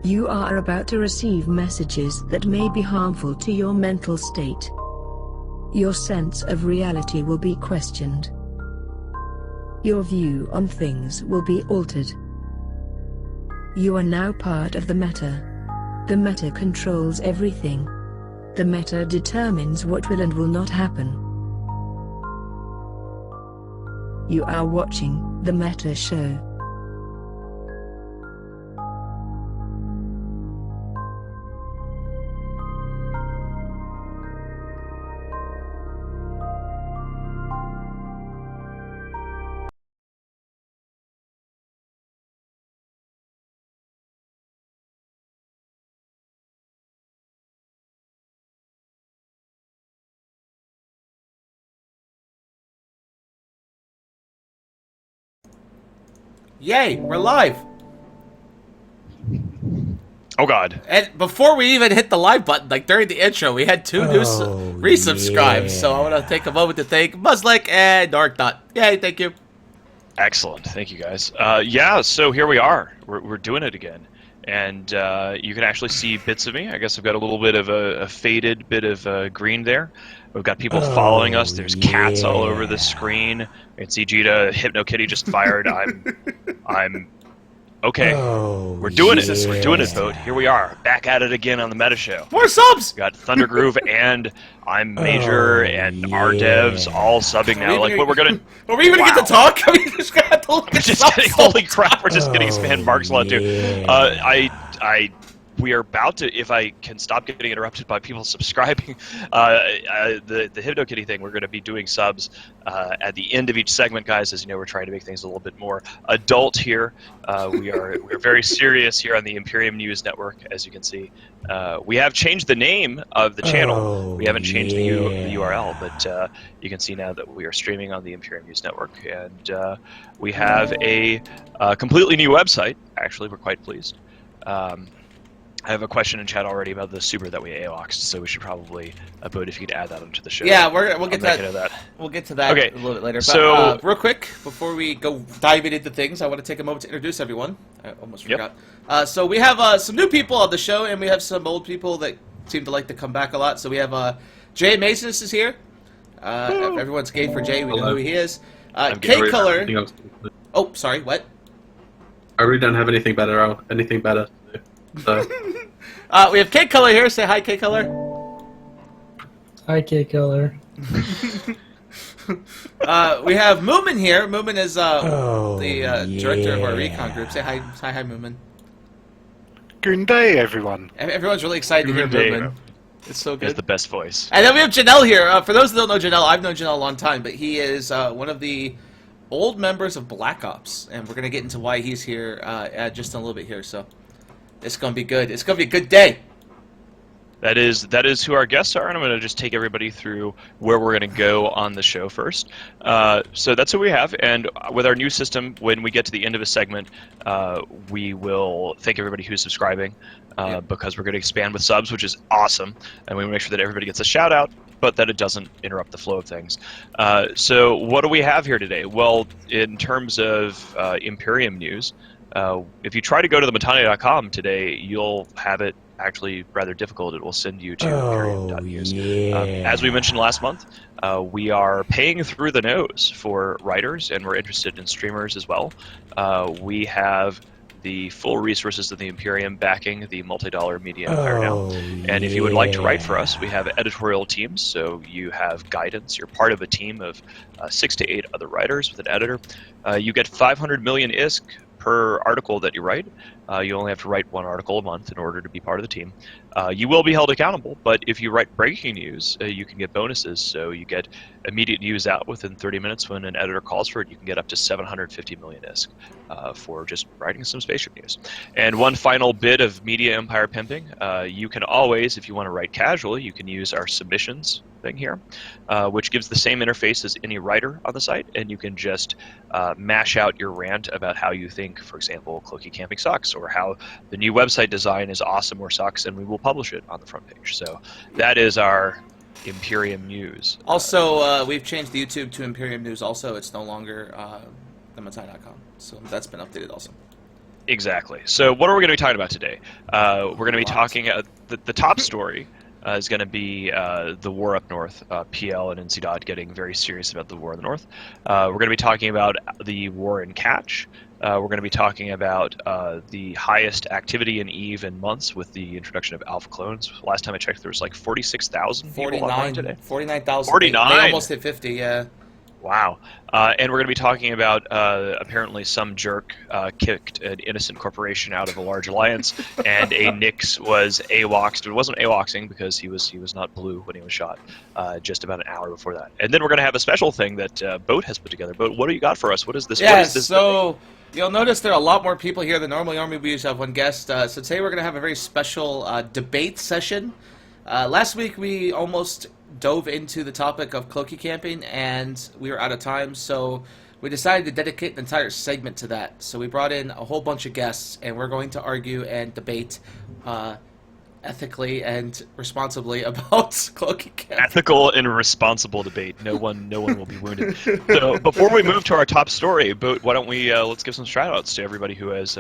You are about to receive messages that may be harmful to your mental state. Your sense of reality will be questioned. Your view on things will be altered. You are now part of the meta. The meta controls everything. The meta determines what will and will not happen. You are watching the Meta Show. Yay, we're live! Oh god. And before we even hit the live button, like during the intro, we had two new resubscribes. So I want to take a moment to thank Muzzlick and Darknut. Yay, thank you. Excellent. Thank you, guys. Yeah, so here we are. We're doing it again. And you can actually see bits of me. I guess I've got a little bit of a faded bit of green there. We've got people following us. There's cats all over the screen. I can see Jita, HypnoKitty just fired. I'm okay. We're doing it. We're doing it, Vote. Here we are, back at it again on the Meta Show. More subs! We got Thunder Groove and I'm Major and our devs all subbing now. Like what we're gonna. Are we even get to talk? I mean, just got to look at kidding. Holy crap! We're just getting spam marks a lot too. We are about to, if I can stop getting interrupted by people subscribing, the HypnoKitty thing, we're going to be doing subs at the end of each segment, guys. As you know, we're trying to make things a little bit more adult here. We're very serious here on the Imperium News Network, as you can see. We have changed the name of the channel. We haven't changed the URL, but you can see now that we are streaming on the Imperium News Network, and we have a completely new website. Actually, we're quite pleased. I have a question in chat already about the super that we AOXed, so we should probably, Bode, if you could add that onto the show. Yeah, we'll get to that. We'll get to that okay. a little bit later. But, so, real quick, before we go diving into things, I want to take a moment to introduce everyone. I almost forgot. So we have some new people on the show, and we have some old people that seem to like to come back a lot. So we have Jay Mason is here. If everyone's gay for Jay, we know who he is. K Color. Oh, sorry, what? I really don't have anything better. So. We have K Color here. Say hi, K Color. Hi, K Color. We have Moomin here. Moomin is the director of our recon group. Say hi, Moomin. Good day, everyone. Everyone's really excited to hear Moomin. It's so good. He has the best voice. And then we have Janelle here. For those that don't know Janelle, I've known Janelle a long time, but he is one of the old members of Black Ops, and we're gonna get into why he's here just in a little bit here. So. It's gonna be good. It's gonna be a good day. That is who our guests are, and I'm gonna just take everybody through where we're gonna go on the show first. So that's who we have, and with our new system, when we get to the end of a segment, we will thank everybody who's subscribing, because we're gonna expand with subs, which is awesome, and we make sure that everybody gets a shout out, but that it doesn't interrupt the flow of things. So what do we have here today? Well, in terms of Imperium news. If you try to go to the Matane.com today, you'll have it actually rather difficult. It will send you to Imperium.news. As we mentioned last month, we are paying through the nose for writers, and we're interested in streamers as well. We have the full resources of the Imperium backing the multi-dollar media empire now. And if you would like to write for us, we have editorial teams, so you have guidance. You're part of a team of 6 to 8 other writers with an editor. You get 500 million ISK per article that you write. You only have to write 1 article a month in order to be part of the team. You will be held accountable, but if you write breaking news, you can get bonuses. So you get immediate news out within 30 minutes when an editor calls for it. You can get up to 750 million ISK for just writing some spaceship news. And one final bit of media empire pimping. You can always, if you want to write casually, you can use our submissions thing here, which gives the same interface as any writer on the site, and you can just mash out your rant about how you think, for example, Cloaky Camping sucks, or how the new website design is awesome or sucks, and we will publish it on the front page. So that is our Imperium News. Also, we've changed the YouTube to Imperium News also. It's no longer thematine.com. So that's been updated also. Exactly. So what are we going to be talking about today? We're going to be talking, the top story is going to be the war up north, PL and NC Dot getting very serious about the war in the north. We're going to be talking about the war in Catch. We're going to be talking about the highest activity in EVE in months with the introduction of alpha clones. Last time I checked, there was like 46,000 people online today. 49,000. 49. They almost hit 50. Yeah. Wow. And we're going to be talking about apparently some jerk kicked an innocent corporation out of a large alliance, and a Nix was AWOXed. It wasn't AWOXing because he was not blue when he was shot just about an hour before that. And then we're going to have a special thing that Boat has put together. Boat, what do you got for us? What is this? Yeah, what is this so you'll notice there are a lot more people here than normally. Normally we usually have one guest. So today we're going to have a very special debate session. Last week we almost dove into the topic of cloaky camping, and we were out of time, so we decided to dedicate an entire segment to that. So we brought in a whole bunch of guests, and we're going to argue and debate ethically and responsibly about cloaky camping. Ethical and responsible debate. No one will be wounded. So before we move to our top story, Boat, why don't we let's give some shout-outs to everybody who has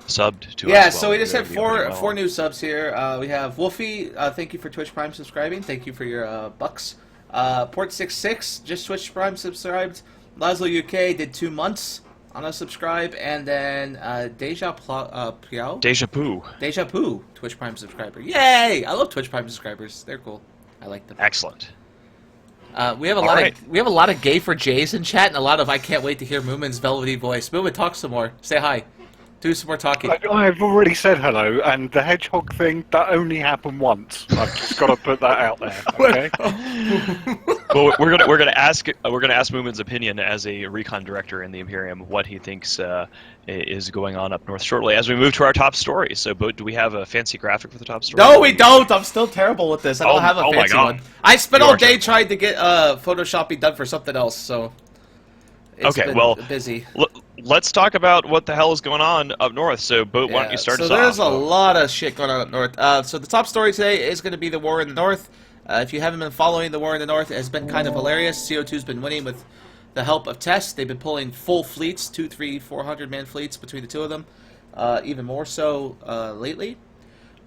subbed to us. Yeah, so we just have four new subs here. We have Wolfie, thank you for Twitch Prime subscribing. Thank you for your bucks. Port66 just Twitch Prime subscribed. Laszlo UK did 2 months on a subscribe, and then Deja Poo Twitch Prime subscriber. Yay! I love Twitch Prime subscribers. They're cool. I like them. Excellent. We have a lot of gay for Jays in chat, and a lot of I can't wait to hear Moomin's velvety voice. Moomin, talk some more. Say hi. Do some more talking. I've already said hello, and the hedgehog thing, that only happened once. I've just got to put that out there, okay? Well, we're gonna ask Moomin's opinion as a recon director in the Imperium, what he thinks is going on up north shortly as we move to our top story. So, Bo, do we have a fancy graphic for the top story? No, we don't. I'm still terrible with this. I don't have a fancy one. I spent all day trying to get photoshopping done for something else, so it's been busy. Let's talk about what the hell is going on up north. So, Bo, why don't you start us off? So there's a lot of shit going on up north. So the top story today is going to be the war in the north. If you haven't been following the war in the north, it has been kind of hilarious. CO2's been winning with the help of Test. They've been pulling full fleets, 200, 300, 400-man fleets between the two of them, even more so lately.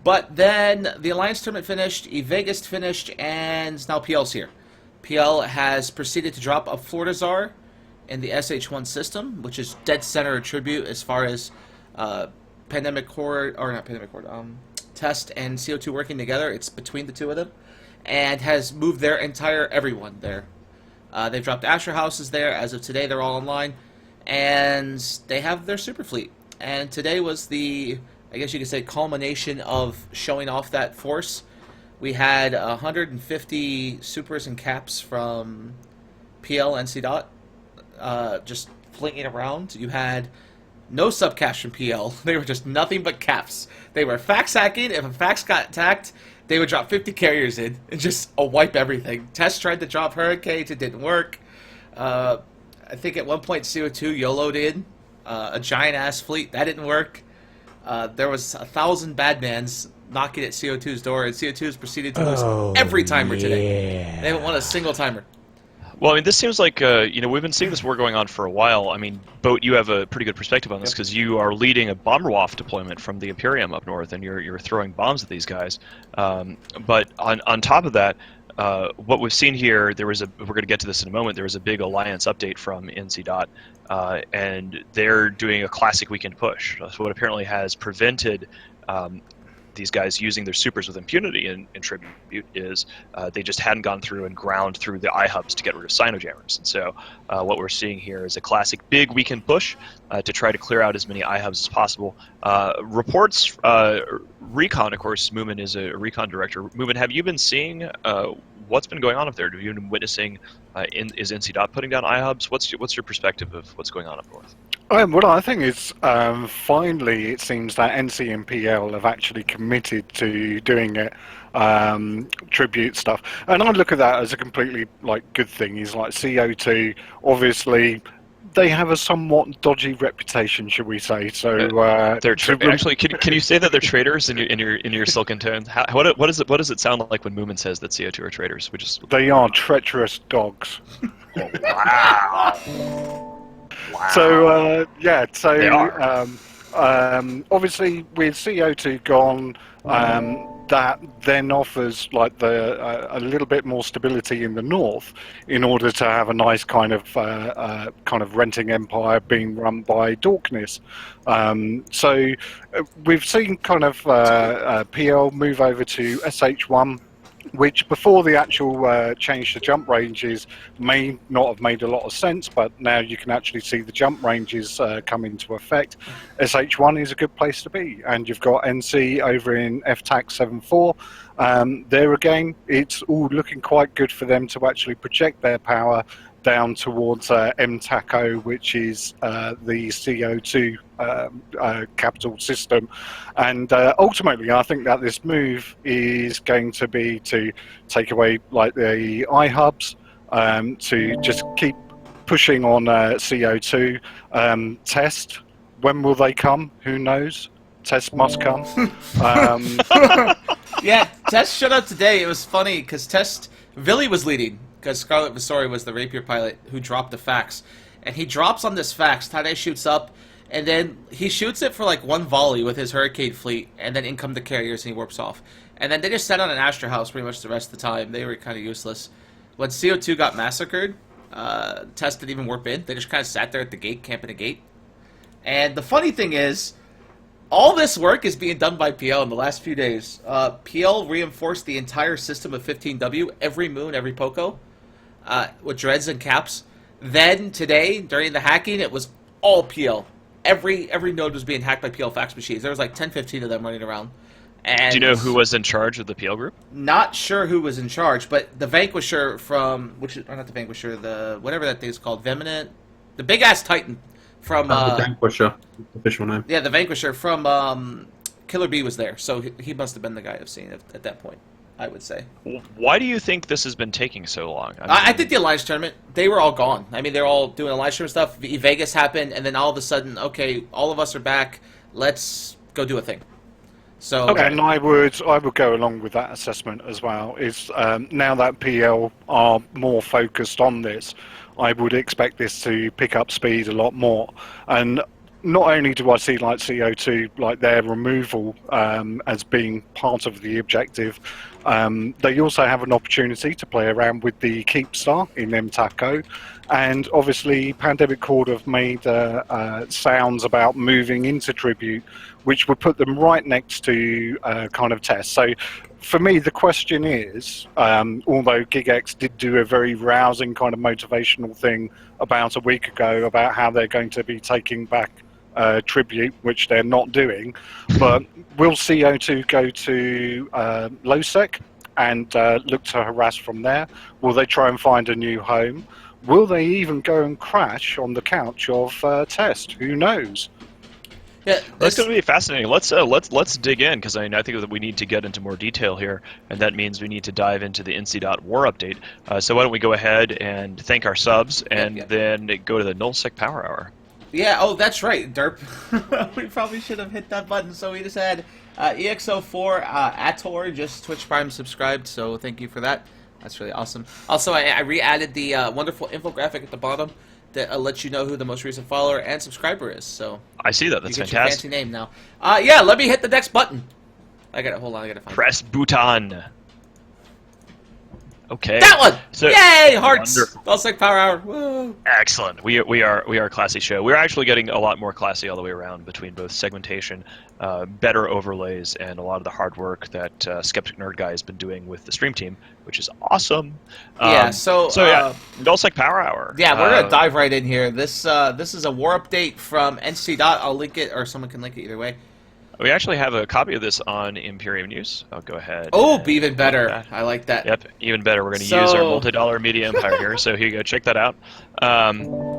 But then the Alliance tournament finished, Vegas finished, and now PL's here. PL has proceeded to drop a Florida Czar in the SH1 system, which is dead center tribute as far as Test and CO2 working together. It's between the two of them, and has moved their entire everyone there. They've dropped Asher houses there. As of today, they're all online, and they have their super fleet. And today was the, I guess you could say, culmination of showing off that force. We had 150 supers and caps from PL NC Dot just flinging around. You had no subcaps from PL. They were just nothing but caps. They were fax hacking. If a fax got attacked, they would drop 50 carriers in and just wipe everything. Test tried to drop Hurricanes. It didn't work. I think at one point CO2 YOLO'd in a giant-ass fleet. That didn't work. There was 1,000 badmans knocking at CO2's door, and CO2's proceeded to lose every timer today. They haven't won a single timer. Well, I mean, this seems like, we've been seeing this war going on for a while. I mean, Boat, you have a pretty good perspective on this because you are leading a Bomberwaff deployment from the Imperium up north, and you're throwing bombs at these guys. But on top of that, what we've seen here, we're going to get to this in a moment, there was a big Alliance update from NC Dot, and they're doing a classic weekend push. So what apparently has prevented these guys using their supers with impunity in tribute is they just hadn't gone through and ground through the iHubs to get rid of Sinojammers. And so what we're seeing here is a classic big weekend push to try to clear out as many iHubs as possible. Reports, Recon, of course, Moomin is a Recon director. Moomin, have you been seeing what's been going on up there? Have you been witnessing, is NC Dot putting down iHubs? What's your perspective of what's going on up north? What I think is, finally, it seems that NC and PL have actually committed to doing it, tribute stuff, and I look at that as a completely good thing. Is like CO2, obviously, they have a somewhat dodgy reputation, should we say? So they're actually. Can you say that they're traitors in your silken tones? What does it sound like when Moomin says that CO2 are traitors? They are treacherous dogs. Oh, wow. Wow. So obviously with CO2 gone, that then offers like a little bit more stability in the north, in order to have a nice kind of renting empire being run by Dorkness. So we've seen kind of PL move over to SH1, which before the actual change to jump ranges may not have made a lot of sense, but now you can actually see the jump ranges come into effect. SH1 is a good place to be, and you've got NC over in FTAC 7.4. There again, it's all looking quite good for them to actually project their power down towards MTACO, which is the CO2 capital system. And ultimately, I think that this move is going to be to take away like the iHubs, to just keep pushing on CO2. Test, when will they come? Who knows? Test must come. Yeah, Test showed up today. It was funny because Villy was leading, because Scarlet Visori was the Rapier pilot who dropped the fax. And he drops on this fax, Tade shoots up, and then he shoots it for like one volley with his Hurricane fleet, and then in come the carriers and he warps off. And then they just sat on an Astra House pretty much the rest of the time. They were kind of useless. When CO2 got massacred, Test didn't even warp in. They just kind of sat there at the gate, camping the gate. And the funny thing is, all this work is being done by PL in the last few days. PL reinforced the entire system of 15W, every moon, every Poco, with dreads and caps. Then, today, during the hacking, it was all PL. Every node was being hacked by PL fax machines. There was like 10, 15 of them running around. And do you know who was in charge of the PL group? Not sure who was in charge, but the Vanquisher from, or not the Vanquisher, the whatever that thing is called, Veminant, the big-ass Titan from... the Vanquisher, official name. Yeah, the Vanquisher from Killer B was there, so he must have been the guy I've seen at that point, I would say. Why do you think this has been taking so long? I think the Alliance Tournament, they were all gone. I mean, they're all doing Alliance Tournament stuff. Vegas happened, and then all of a sudden, okay, all of us are back. Let's go do a thing. So, okay. And I would go along with that assessment as well. Is now that PL are more focused on this, I would expect this to pick up speed a lot more. And not only do I see like CO2, like their removal as being part of the objective, they also have an opportunity to play around with the Keep Star in MTACO. And obviously, Pandemic Horde have made sounds about moving into Tribute, which would put them right next to kind of Test. So for me, the question is, although GigX did do a very rousing kind of motivational thing about a week ago about how they're going to be taking back Tribute, which they're not doing, but will CO2 go to LowSec and look to harass from there? Will they try and find a new home? Will they even go and crash on the couch of Test? Who knows? Yeah, that's going to be fascinating. Let's dig in, because I think that we need to get into more detail here, and that means we need to dive into the NC.War update. So why don't we go ahead and thank our subs, and then go to the NullSec Power Hour. Yeah, oh, that's right, Derp. We probably should have hit that button. So we just had EX04 Ator just Twitch Prime subscribed, so thank you for that. That's really awesome. Also, I re-added the wonderful infographic at the bottom that lets you know who the most recent follower and subscriber is. So I see that. That's you get fantastic. Your fancy name now. Yeah, let me hit the next button. Hold on, I gotta find Press button. Okay. That one! So, yay! Hearts! Wonderful. NullSec Power Hour. Woo! Excellent. We are a classy show. We're actually getting a lot more classy all the way around between both segmentation, better overlays, and a lot of the hard work that Skeptic Nerd Guy has been doing with the stream team, which is awesome. Yeah. NullSec Power Hour. Yeah, we're gonna dive right in here. This is a war update from NC. I'll link it, or someone can link it either way. We actually have a copy of this on Imperium News. I'll go ahead. Oh, even better. I like that. Yep, even better. We're going to use our multi-dollar media empire here. So here you go. Check that out.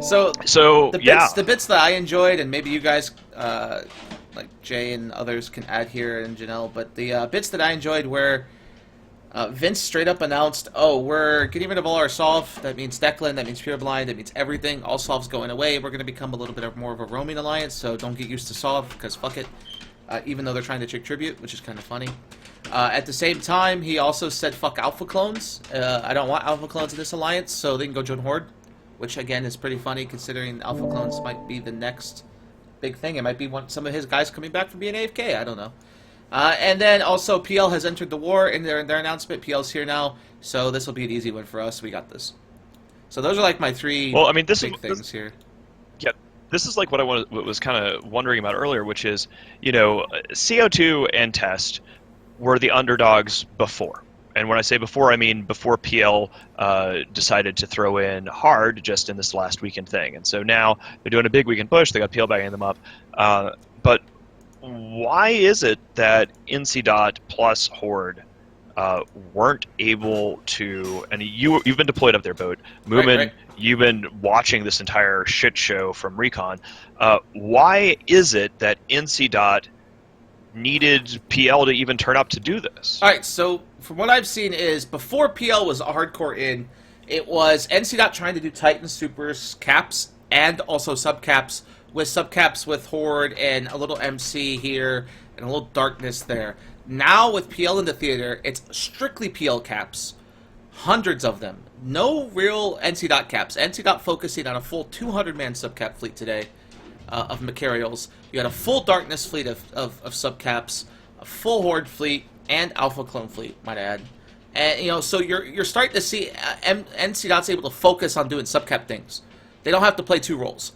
So the bits that I enjoyed, and maybe you guys, like Jay and others, can add here, and Janelle. But the bits that I enjoyed were Vince straight up announced, "Oh, we're getting rid of all our Solve. That means Declan. That means Pureblind. That means everything. All Solve's going away. We're going to become a little bit more of a roaming alliance. So don't get used to Solve, because fuck it." Even though they're trying to trick Tribute, which is kind of funny. At the same time, he also said, fuck Alpha Clones. I don't want Alpha Clones in this alliance, so they can go join Horde. Which, again, is pretty funny, considering Alpha Clones might be the next big thing. It might be some of his guys coming back from being AFK. I don't know. And then also PL has entered the war in their announcement. PL's here now, so this will be an easy one for us. We got this. So those are like my three big things here. Yeah, this is like what was kind of wondering about earlier, which is, CO2 and Test were the underdogs before. And when I say before, I mean before PL decided to throw in hard just in this last weekend thing. And so now they're doing a big weekend push. They got PL backing them up. But why is it that NC plus Horde weren't able to, and you've been deployed up there, Boat. Moomin, right. You've been watching this entire shit show from Recon. Why is it that NC needed PL to even turn up to do this? All right, so from what I've seen is before PL was hardcore in, it was NC trying to do Titan Supers caps and also subcaps with Horde and a little MC here and a little darkness there. Now with PL in the theater, it's strictly PL caps, hundreds of them. No real NC caps. NC focusing on a full 200-man subcap fleet today of Macarials. You had a full darkness fleet of subcaps, a full Horde fleet, and Alpha Clone fleet, might I add. And so you're starting to see NC able to focus on doing subcap things. They don't have to play two roles.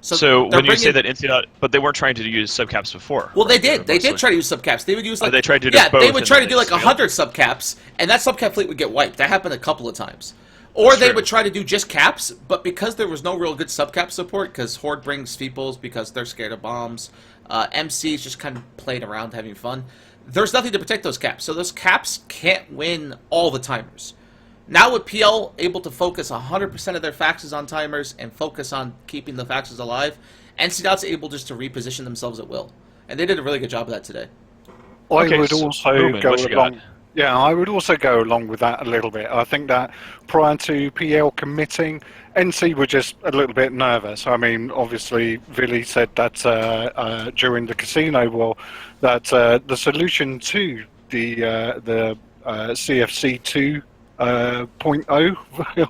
So when you say that NC but they weren't trying to use subcaps before. Well, they did. They did try to use subcaps. They would use they tried to do both. They would try to do like 100 subcaps, and that subcap fleet would get wiped. That happened a couple of times. Or they would try to do just caps, but because there was no real good subcap support, because Horde brings Feeples because they're scared of bombs, MC's just kind of playing around having fun. There's nothing to protect those caps, so those caps can't win all the timers. Now with PL able to focus 100% of their faxes on timers and focus on keeping the faxes alive, NC able just to reposition themselves at will. And they did a really good job of that today. I would also go along with that a little bit. I think that prior to PL committing, NC were just a little bit nervous. I mean, obviously, Vili said that during the casino war, that the solution to the CFC 2.0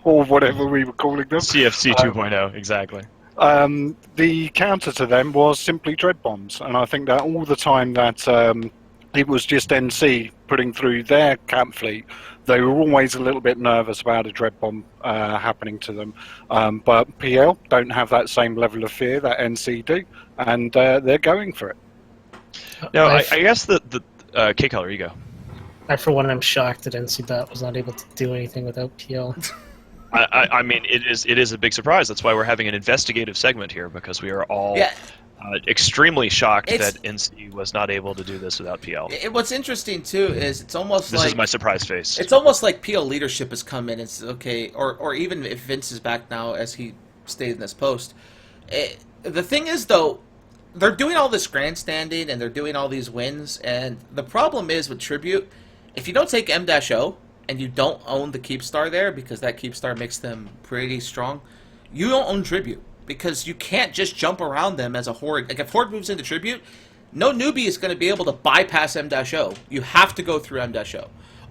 or whatever we were calling them. CFC 2.0, exactly. The counter to them was simply dread bombs, and I think that all the time that it was just NC putting through their camp fleet, they were always a little bit nervous about a dread bomb happening to them. But PL don't have that same level of fear that NC do, and they're going for it. No, I guess the K-Color, you go. I, for one, am shocked that NC was not able to do anything without PL. I mean, it is a big surprise. That's why we're having an investigative segment here, because we are all extremely shocked that NC was not able to do this without PL. What's interesting, too, is it's almost this is my surprise face. It's almost like PL leadership has come in and said, okay, or even if Vince is back now, as he stayed in this post. The thing is, though, they're doing all this grandstanding and they're doing all these wins, and the problem is with Tribute, if you don't take M-O and you don't own the Keepstar there, because that Keepstar makes them pretty strong, you don't own Tribute, because you can't just jump around them as a Horde. Like, if Horde moves into Tribute, no newbie is going to be able to bypass M-O. You have to go through M-O.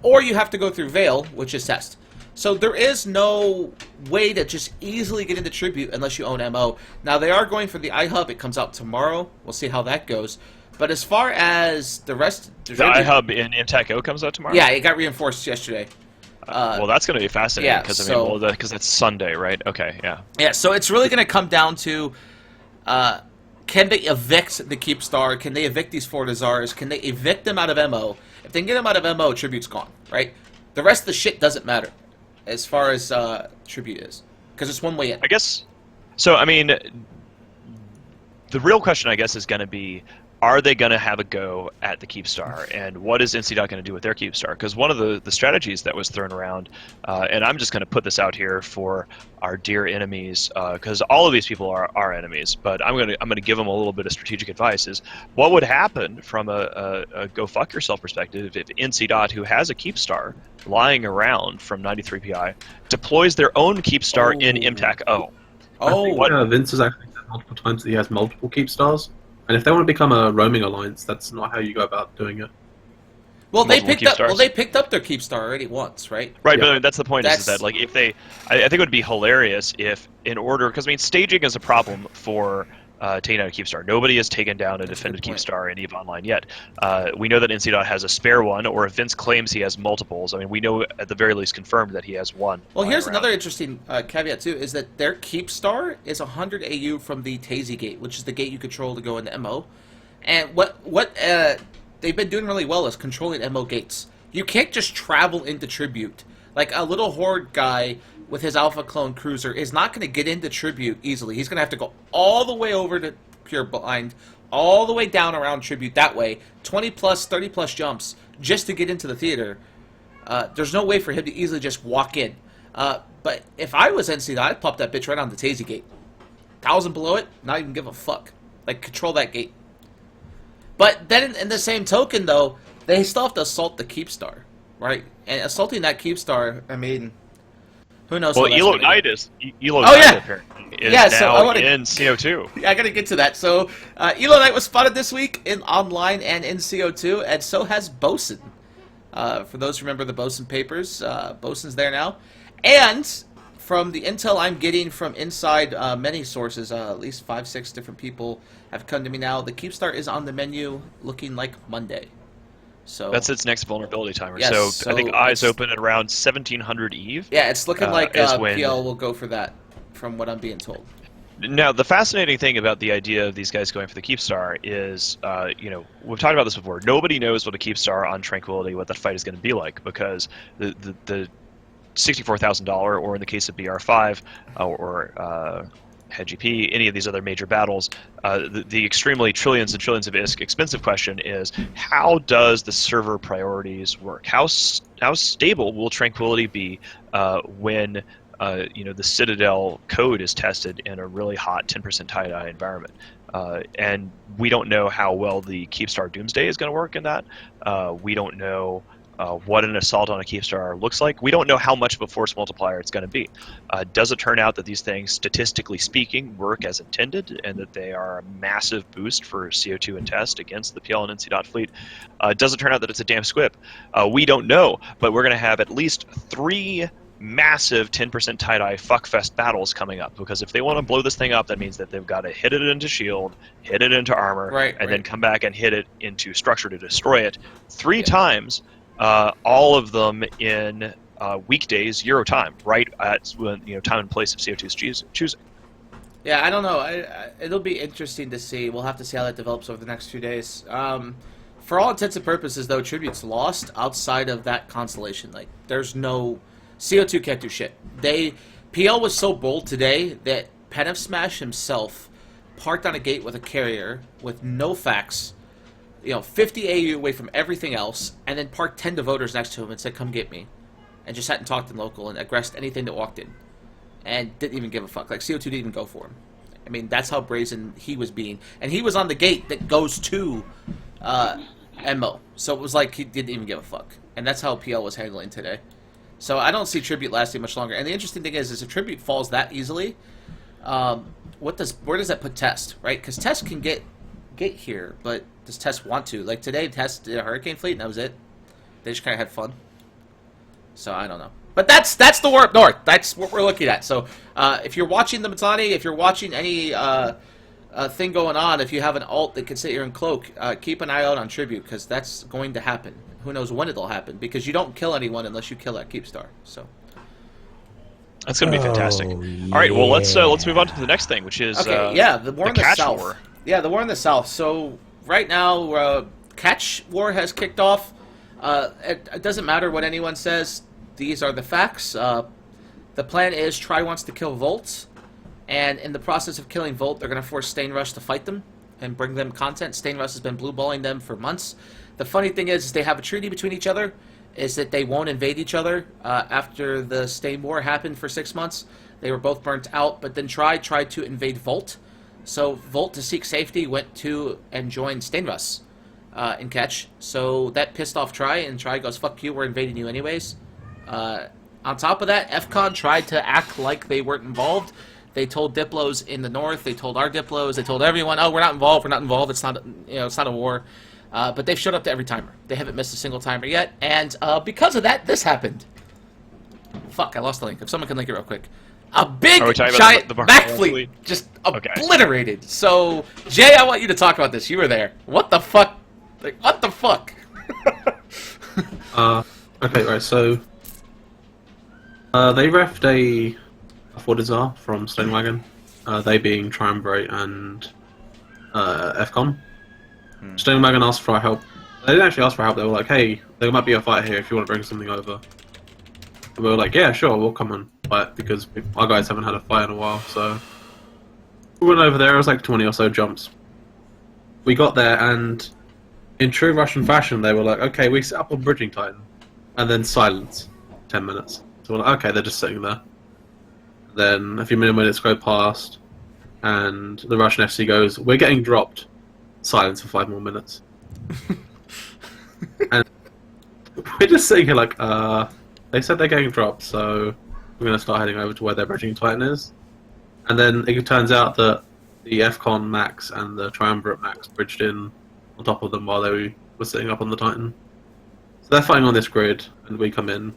Or you have to go through Veil, which is Test. So there is no way to just easily get into Tribute unless you own MO. Now, they are going for the iHub. It comes out tomorrow. We'll see how that goes. But as far as the rest... The iHub in MTAC-O comes out tomorrow? Yeah, it got reinforced yesterday. Well, that's going to be fascinating, because because it's Sunday, right? Okay, yeah. Yeah, so it's really going to come down to... can they evict the Keepstar? Can they evict these four Dazars? Can they evict them out of MO? If they can get them out of MO, Tribute's gone, right? The rest of the shit doesn't matter as far as Tribute is, because it's one way in. I guess. So, I mean, the real question, I guess, is going to be, are they going to have a go at the Keepstar, and what is NC going to do with their Keepstar? Because one of the strategies that was thrown around, and I'm just going to put this out here for our dear enemies, because all of these people are our enemies, but I'm going to give them a little bit of strategic advice. Is what would happen from a go fuck yourself perspective if NC who has a Keepstar lying around from 93 PI deploys their own Keepstar in MTAC-O? Vince has actually said multiple times that he has multiple Keepstars. And if they want to become a roaming alliance, that's not how you go about doing it. Well, they picked up their Keepstar already once, right? Right, but that's the point. Is that if they, I think it would be hilarious if, in order, because I mean, staging is a problem for taking down a Keepstar. Nobody has taken down a defended good point. Keepstar in EVE Online yet. We know that NC has a spare one, or if Vince claims he has multiples, I mean, we know at the very least confirmed that he has one. Well, here's lying around. another interesting caveat, too, is that their Keepstar is 100 AU from the Tazy Gate, which is the gate you control to go into MO. And what they've been doing really well is controlling MO gates. You can't just travel into Tribute. Like, a little Horde guy with his Alpha Clone Cruiser is not going to get into Tribute easily. He's going to have to go all the way over to Pure Blind, all the way down around Tribute that way, 20-plus, 30-plus jumps, just to get into the theater. There's no way for him to easily just walk in. But if I was NC, I'd pop that bitch right on the Tazy Gate. 1,000 below it, not even give a fuck. Like, control that gate. But then, in the same token, though, they still have to assault the Keepstar, right? And assaulting that Keepstar, I mean, who knows? Well, Elo Knight is Oh, yeah. apparently is Yeah, so I now wanna- in CO2. Yeah, I gotta get to that. So, Elo Knight was spotted this week in online and in CO2, and so has Bosun. For those who remember the Bosun papers, Bosun's there now. And from the intel I'm getting from inside many sources, at least 5-6 different people have come to me now, the Keepstar is on the menu looking like Monday. So That's its next vulnerability timer. Yes, so I think so eyes it's- open at around 1700 Eve. yeah, it's looking like is when- PL will go for that, from what I'm being told. Now, the fascinating thing about the idea of these guys going for the Keepstar is, we've talked about this before. Nobody knows what a Keepstar on Tranquility, what that fight is going to be like, because the $64,000, or in the case of BR5 or Head GP, any of these other major battles, the extremely trillions and trillions of ISK expensive question is, how does the server priorities work? How stable will Tranquility be when the Citadel code is tested in a really hot 10% tie-dye environment? And we don't know how well the Keepstar Doomsday is going to work in that. We don't know what an assault on a Keepstar looks like. We don't know how much of a force multiplier it's going to be. Does it turn out that these things, statistically speaking, work as intended, and that they are a massive boost for CO2 and test against the PL and NC fleet? Does it turn out that it's a damn squib? We don't know, but we're going to have at least 3 massive 10% tie-dye fuckfest battles coming up, because if they want to blow this thing up, that means that they've got to hit it into shield, hit it into armor, and then come back and hit it into structure to destroy it 3 times, all of them in weekdays, Euro time, right at time and place of CO2's choosing. Yeah, I don't know. It'll be interesting to see. We'll have to see how that develops over the next few days. For all intents and purposes, though, Tribute's lost outside of that constellation. Like, there's no... CO2 can't do shit. PL was so bold today that Pen of Smash himself parked on a gate with a carrier with no facts, 50 AU away from everything else, and then parked 10 devoters next to him and said, "Come get me," and just sat and talked in local and aggressed anything that walked in, and didn't even give a fuck. Like, CO2 didn't even go for him. I mean, that's how brazen he was being, and he was on the gate that goes to MO, so it was like he didn't even give a fuck, and that's how PL was handling today. So I don't see Tribute lasting much longer. And the interesting thing is if Tribute falls that easily, where does that put Test, right? Because Test can get here, but does Test want to? Like today, Test did a Hurricane Fleet, and that was it. They just kind of had fun. So I don't know. But that's the War Up North. That's what we're looking at. So if you're watching the Matani, if you're watching any thing going on, if you have an alt that can sit here in Cloak, keep an eye out on Tribute, because that's going to happen. Who knows when it'll happen, because you don't kill anyone unless you kill that Keepstar. So that's going to be fantastic. Yeah. All right, well let's move on to the next thing, which is the war in the south. War. Yeah, the war in the south. So right now, Catch War has kicked off. It doesn't matter what anyone says; these are the facts. The plan is Tri wants to kill Volt, and in the process of killing Volt, they're going to force Stainrush to fight them and bring them content. Stainrush has been blue-balling them for months. The funny thing is they have a treaty between each other, is that they won't invade each other. After the Stain War happened for 6 months, they were both burnt out, but then tried to invade Volt. So Volt, to seek safety, went to and joined Stainrush in Catch. So that pissed off Tri, and Tri goes, "Fuck you, we're invading you anyways." On top of that, FCON tried to act like they weren't involved. They told Diplos in the north, they told our Diplos, they told everyone, "Oh, we're not involved, it's not a war." But they've showed up to every timer. They haven't missed a single timer yet, and because of that, this happened. Fuck, I lost the link. If someone can link it real quick. A big, Are we talking about giant the Mac Rorqual fleet fleet? just Okay. obliterated. So, Jay, I want you to talk about this. You were there. What the fuck? Like, what the fuck? Okay, right, so they refed a Fortizar from Stonewagon, they being Triumvirate and FCON. Stonewagon asked for our help. They didn't actually ask for help, they were like, hey, there might be a fight here if you want to bring something over. And we were like, yeah, sure, we'll come and fight, because our guys haven't had a fight in a while, so... We went over there, it was like 20 or so jumps. We got there, and in true Russian fashion, they were like, okay, we set up on Bridging Titan. And then silence. 10 minutes. So we're like, okay, they're just sitting there. Then a few minutes go past, and the Russian FC goes, we're getting dropped. Silence for 5 more minutes. And we're just sitting here like, they said they're getting dropped, so we're going to start heading over to where their Bridging Titan is. And then it turns out that the FCON Max and the Triumvirate Max bridged in on top of them while they were sitting up on the Titan. So they're fighting on this grid, and we come in,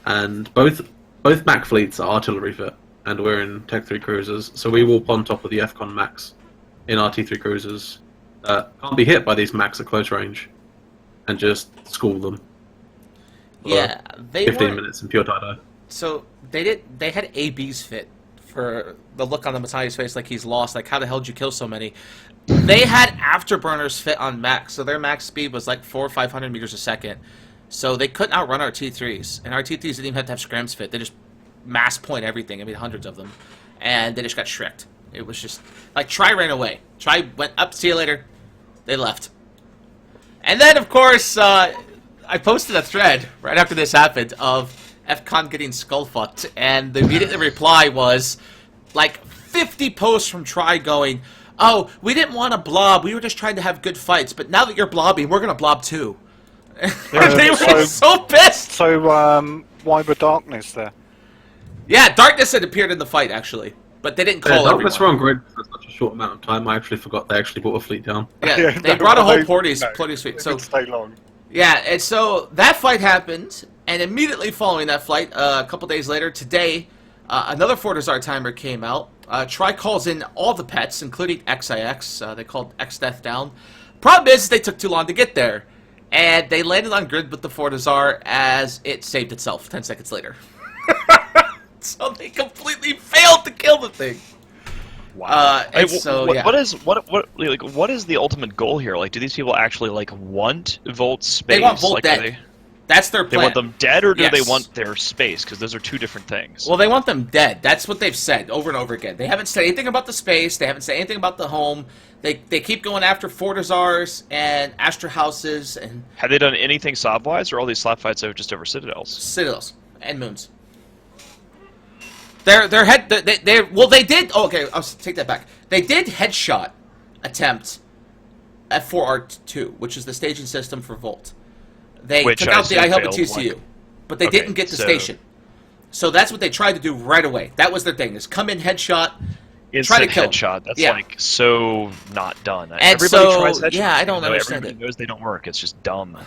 and both Mac fleets are artillery fit, and we're in Tech 3 cruisers, so we walk on top of the FCON Max in our T3 cruisers that can't be hit by these Macs at close range, and just school them. Yeah, they 15 were... minutes in pure tie-dye. So, they had ABs fit for the look on the Matai's face like he's lost. Like, how the hell did you kill so many? They had afterburners fit on max, so their max speed was like 400 or 500 meters a second. So they couldn't outrun our T3s, and our T3s didn't even have to have scrams fit. They just mass point everything. I mean, hundreds of them, and they just got shreked. It was just like Tri ran away. Tri went up. See you later. They left. And then, of course, I posted a thread right after this happened of FCON getting skull fucked, and the immediate reply was like 50 posts from Tri going, oh, we didn't want to blob. We were just trying to have good fights. But now that you're blobbing, we're going to blob too. They were so pissed. So, why were Darkness there? Yeah, Darkness had appeared in the fight, actually. But they didn't call Darkness were everyone. on grid for such a short amount of time, I actually forgot they actually brought a fleet down. Yeah, they brought a whole Porties fleet. So, stay long. Yeah, and so that fight happened, and immediately following that fight, a couple days later, today, another Fortizar timer came out. Tri calls in all the pets, including XIX. They called X Death down. Problem is, they took too long to get there, and they landed on grid with the Fortizar as it saved itself 10 seconds later. So they completely failed to kill the thing. Wow. And so, yeah. What is the ultimate goal here? Like, do these people actually want Volt space? They want Volt like, dead. That's their plan. They want them dead, or do they Yes. want their space? Because those are two different things. Well, they want them dead. That's what they've said over and over again. They haven't said anything about the space. They haven't said anything about the home. They keep going after Fortizars and Astra Houses and Have they done anything sob-wise, or all these slap fights are just over Citadels? Citadels and Moons. They did. Oh, okay, I'll take that back. They did headshot attempt at 4R2, which is the staging system for Volt. They Which took I out the assume iHub and failed, TCU, like- but they Okay, didn't get the so- station. So that's what they tried to do right away. That was their thing: is come in headshot, try to Instant kill 'em. headshot. That's Yeah. like so not done. And Everybody so, tries headshots. yeah, I don't even though understand everybody it. knows they don't work. It's just dumb.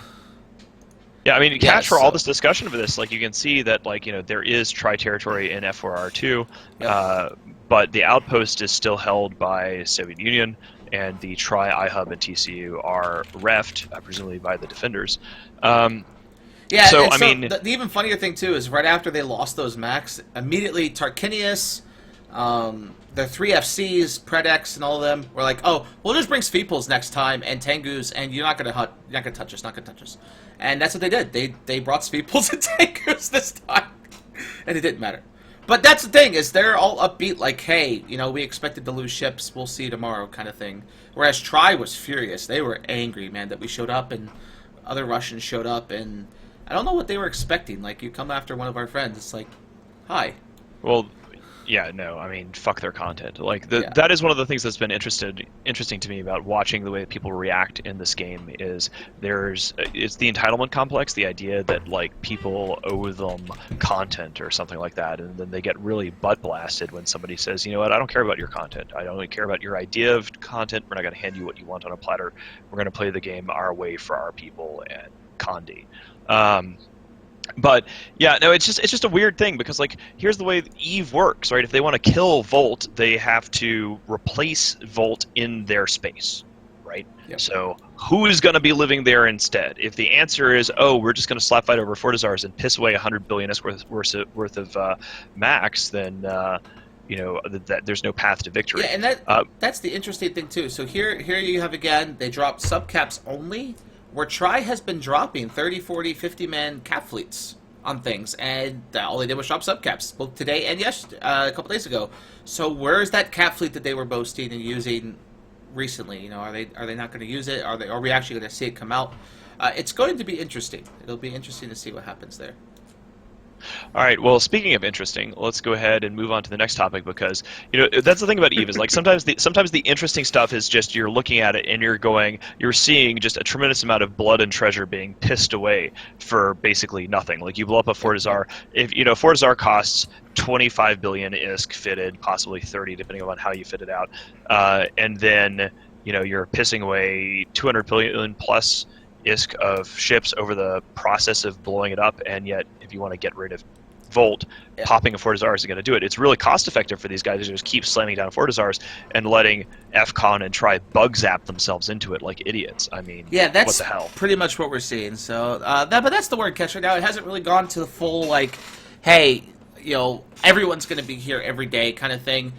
Yeah, I mean, Yeah, catch for all so- this discussion of this, like you can see that, like there is tri-territory in F4R2, but the outpost is still held by Soviet Union, and the tri-iHub and TCU are refed, presumably by the defenders. Yeah, So, and I mean- the even funnier thing too is right after they lost those max, immediately Tarquinius, their 3 FCs, Predex, and all of them were like, "Oh, we'll just bring Sveeples next time and Tengus, and you're not gonna touch us, And that's what they did. They brought Sveeples and Tengus this time, and it didn't matter. But that's the thing is they're all upbeat, like, "Hey, we expected to lose ships. We'll see you tomorrow," kind of thing. Whereas Tri was furious. They were angry, man, that we showed up and other Russians showed up, and I don't know what they were expecting. Like, you come after one of our friends, it's like, hi. Well, yeah, no, I mean, fuck their content. Like, Yeah. that is one of the things that's been interesting to me about watching the way that people react in this game is it's the entitlement complex, the idea that, like, people owe them content or something like that, and then they get really butt blasted when somebody says, you know what, I don't care about your content. I don't really care about your idea of content. We're not going to hand you what you want on a platter. We're going to play the game our way for our people and Condi. But yeah, no, it's just a weird thing because like here's the way Eve works, right? If they want to kill Volt, they have to replace Volt in their space, right? Yep. So who is going to be living there instead? If the answer is, oh, we're just going to slap fight over Fortizars and piss away 100 billion worth of max, then that there's no path to victory. Yeah, and that's the interesting thing too. So here you have again, they drop subcaps only, where Tri has been dropping 30, 40, 50-man cap fleets on things, and all they did was drop subcaps, both today and a couple days ago. So where is that cap fleet that they were boasting and using recently? You know, are they not going to use it? Are we actually going to see it come out? It's going to be interesting. It'll be interesting to see what happens there. All right. Well, speaking of interesting, let's go ahead and move on to the next topic because that's the thing about Eve is like sometimes the interesting stuff is just you're looking at it and you're seeing just a tremendous amount of blood and treasure being pissed away for basically nothing. Like you blow up a Fortizar, if Fortizar costs 25 billion ISK fitted, possibly 30 depending on how you fit it out, and then you're pissing away 200 billion plus ISK of ships over the process of blowing it up, and yet if you want to get rid of Volt, popping a Fortizar isn't going to do it. It's really cost effective for these guys to just keep slamming down Fortizars and letting FCON and Tri bug zap themselves into it like idiots. I mean, yeah, that's what the hell? Pretty much what we're seeing. So but that's the word catch right now. It hasn't really gone to the full like, hey, everyone's going to be here every day kind of thing.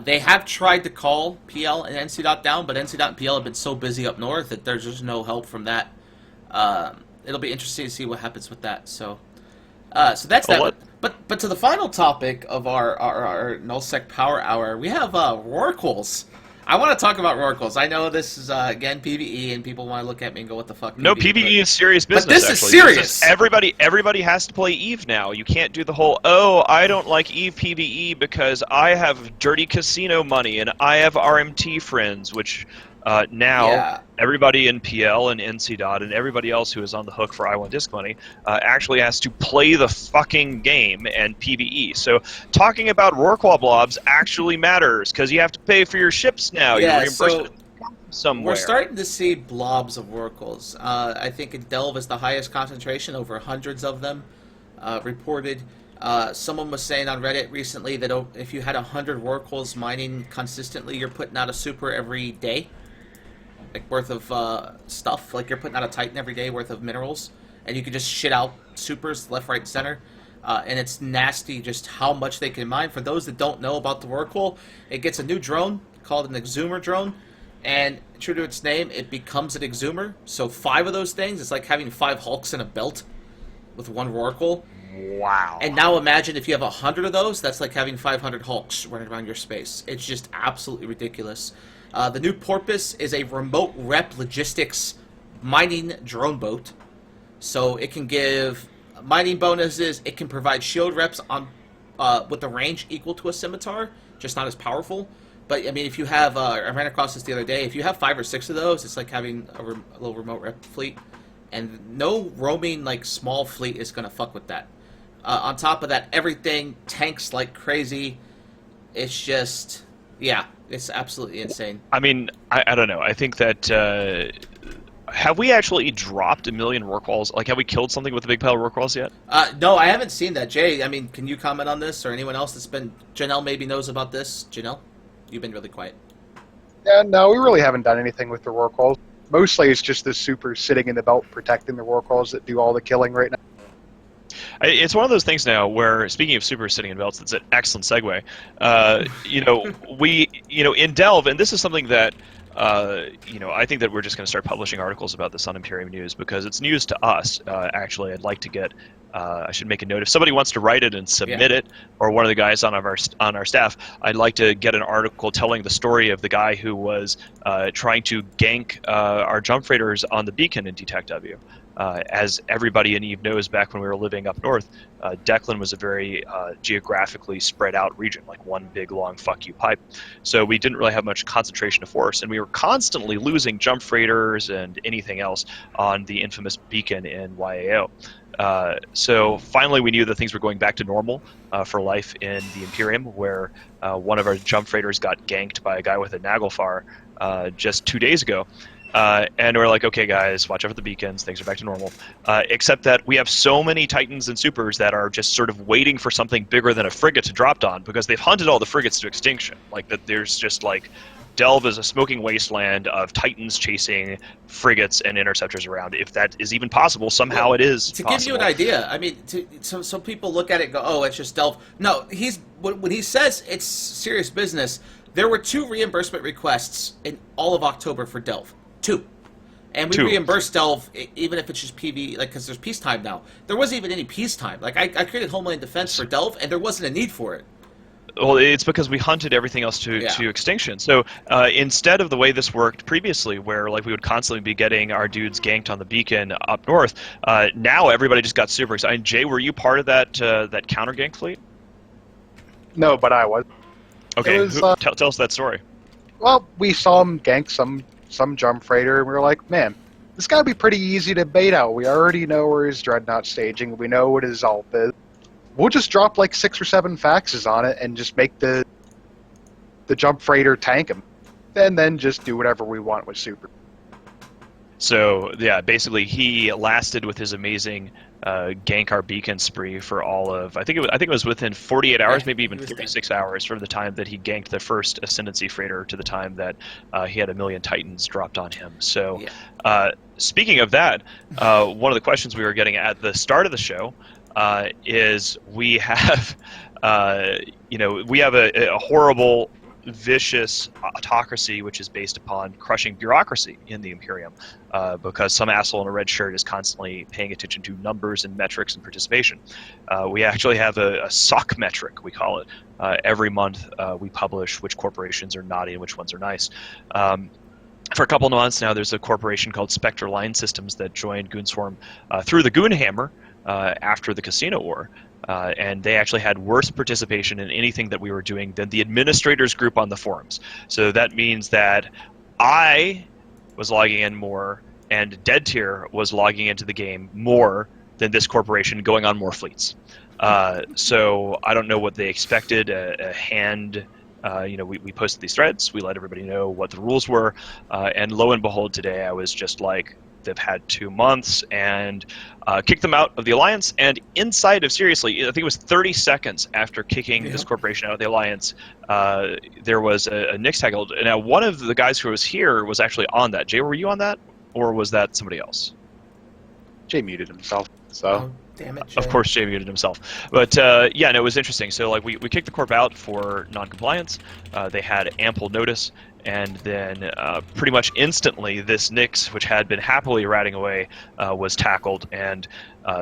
They have tried to call PL and NC down, but NC and PL have been so busy up north that there's just no help from that. It'll be interesting to see what happens with that. So that's that. But to the final topic of our nullsec power hour, we have Rorquals. I want to talk about Rorquals. I know this is again PvE, and people want to look at me and go, "What the fuck?" No, PvE is serious business. But this is serious. Everybody has to play Eve now. You can't do the whole I don't like Eve PvE because I have dirty casino money and I have RMT friends, which now everybody in PL and NC and everybody else who is on the hook for I1 disc money actually has to play the fucking game and PvE. So talking about Rorqual blobs actually matters because you have to pay for your ships now. Yeah, you're reimbursed somewhere. We're starting to see blobs of Rorquals. I think in Delve is the highest concentration, over hundreds of them reported. Someone was saying on Reddit recently that if you had 100 Rorquals mining consistently, you're putting out a super every day. Like worth of stuff, like you're putting out a Titan every day worth of minerals, and you can just shit out supers left, right, and center. And it's nasty just how much they can mine. For those that don't know about the Rorqual, it gets a new drone called an exhumer drone, and true to its name, it becomes an exhumer. So 5 of those things, it's like having 5 Hulks in a belt with one Rorqual. Wow. And now imagine if you have 100 of those, that's like having 500 Hulks running around your space. It's just absolutely ridiculous. The new Porpoise is a remote rep logistics mining drone boat. So it can give mining bonuses, it can provide shield reps on with a range equal to a scimitar, just not as powerful. But I mean, if you have, I ran across this the other day, if you have 5 or 6 of those, it's like having a little remote rep fleet. And no roaming, like, small fleet is going to fuck with that. On top of that, everything tanks like crazy. It's just, it's absolutely insane. I mean, I don't know. I think that, have we actually dropped 1 million Rorquals? Like, have we killed something with a big pile of Rorquals yet? No, I haven't seen that. Jay, I mean, can you comment on this, or anyone else that's been... Janelle maybe knows about this. Janelle? You've been really quiet. Yeah, no, we really haven't done anything with the Rorquals. Mostly it's just the supers sitting in the belt protecting the Rorquals that do all the killing right now. It's one of those things now where, speaking of super sitting in belts, it's an excellent segue. In Delve, and this is something that, I think that we're just going to start publishing articles about this on Imperium News because it's news to us. Actually, I'd like to get, I should make a note. If somebody wants to write it and submit it, or one of the guys on our staff, I'd like to get an article telling the story of the guy who was trying to gank our jump freighters on the beacon in DTEC-W. As everybody in Eve knows, back when we were living up north, Declan was a very geographically spread out region, like one big long fuck you pipe. So we didn't really have much concentration of force, and we were constantly losing jump freighters and anything else on the infamous beacon in YAO. So finally we knew that things were going back to normal for life in the Imperium, where one of our jump freighters got ganked by a guy with a Naglfar just 2 days ago. And we're like, okay, guys, watch out for the beacons. Things are back to normal. Except that we have so many Titans and Supers that are just sort of waiting for something bigger than a frigate to drop on, because they've hunted all the frigates to extinction. Like, that there's just, like, Delve is a smoking wasteland of Titans chasing frigates and interceptors around. If that is even possible, somehow it is to possible. give you an idea, I mean, some people look at it and go, oh, it's just Delve. No, when he says it's serious business, there were 2 reimbursement requests in all of October for Delve. 2. And we reimbursed Delve even if it's just PV, like, because there's peacetime now. There wasn't even any peacetime. Like, I created Homeland Defense for Delve, and there wasn't a need for it. Well, it's because we hunted everything else to extinction. So instead of the way this worked previously, where like we would constantly be getting our dudes ganked on the beacon up north, now everybody just got super excited. Jay, were you part of that counter gank fleet? No, but I was. Okay, Was, tell us that story. Well, we saw him gank some jump freighter, and we were like, man, this gotta be pretty easy to bait out. We already know where his dreadnought staging. We know what his ALP is. We'll just drop like 6 or 7 faxes on it and just make the jump freighter tank him, and then just do whatever we want with super. So yeah, basically he lasted with his amazing gank our beacon spree for all of I think it was within 48 hours, maybe even 36 hours from the time that he ganked the first Ascendancy freighter to the time that he had 1 million Titans dropped on him. So speaking of that, one of the questions we were getting at the start of the show is we have we have a horrible, vicious autocracy which is based upon crushing bureaucracy in the Imperium, because some asshole in a red shirt is constantly paying attention to numbers and metrics and participation. We actually have a SOC metric, we call it. Every month we publish which corporations are naughty and which ones are nice. For a couple of months now, there's a corporation called Spectre Line Systems that joined Goonswarm through the Goonhammer after the Casino War. And they actually had worse participation in anything that we were doing than the administrators group on the forums. So that means that I was logging in more, and Dead Tier was logging into the game more than this corporation, going on more fleets. So I don't know what they expected. We posted these threads. We let everybody know what the rules were. And lo and behold, today I was just like, they've had 2 months, and kicked them out of the Alliance. And inside of, seriously, I think it was 30 seconds after kicking this corporation out of the Alliance, there was a Nix tackled. Now, one of the guys who was here was actually on that. Jay, were you on that? Or was that somebody else? Jay muted himself, so... Oh, damn it, Jay. Of course, Jay muted himself. But, it was interesting. So, like, we kicked the corp out for non-compliance. They had ample notice. And then pretty much instantly, this Nix, which had been happily ratting away, was tackled. And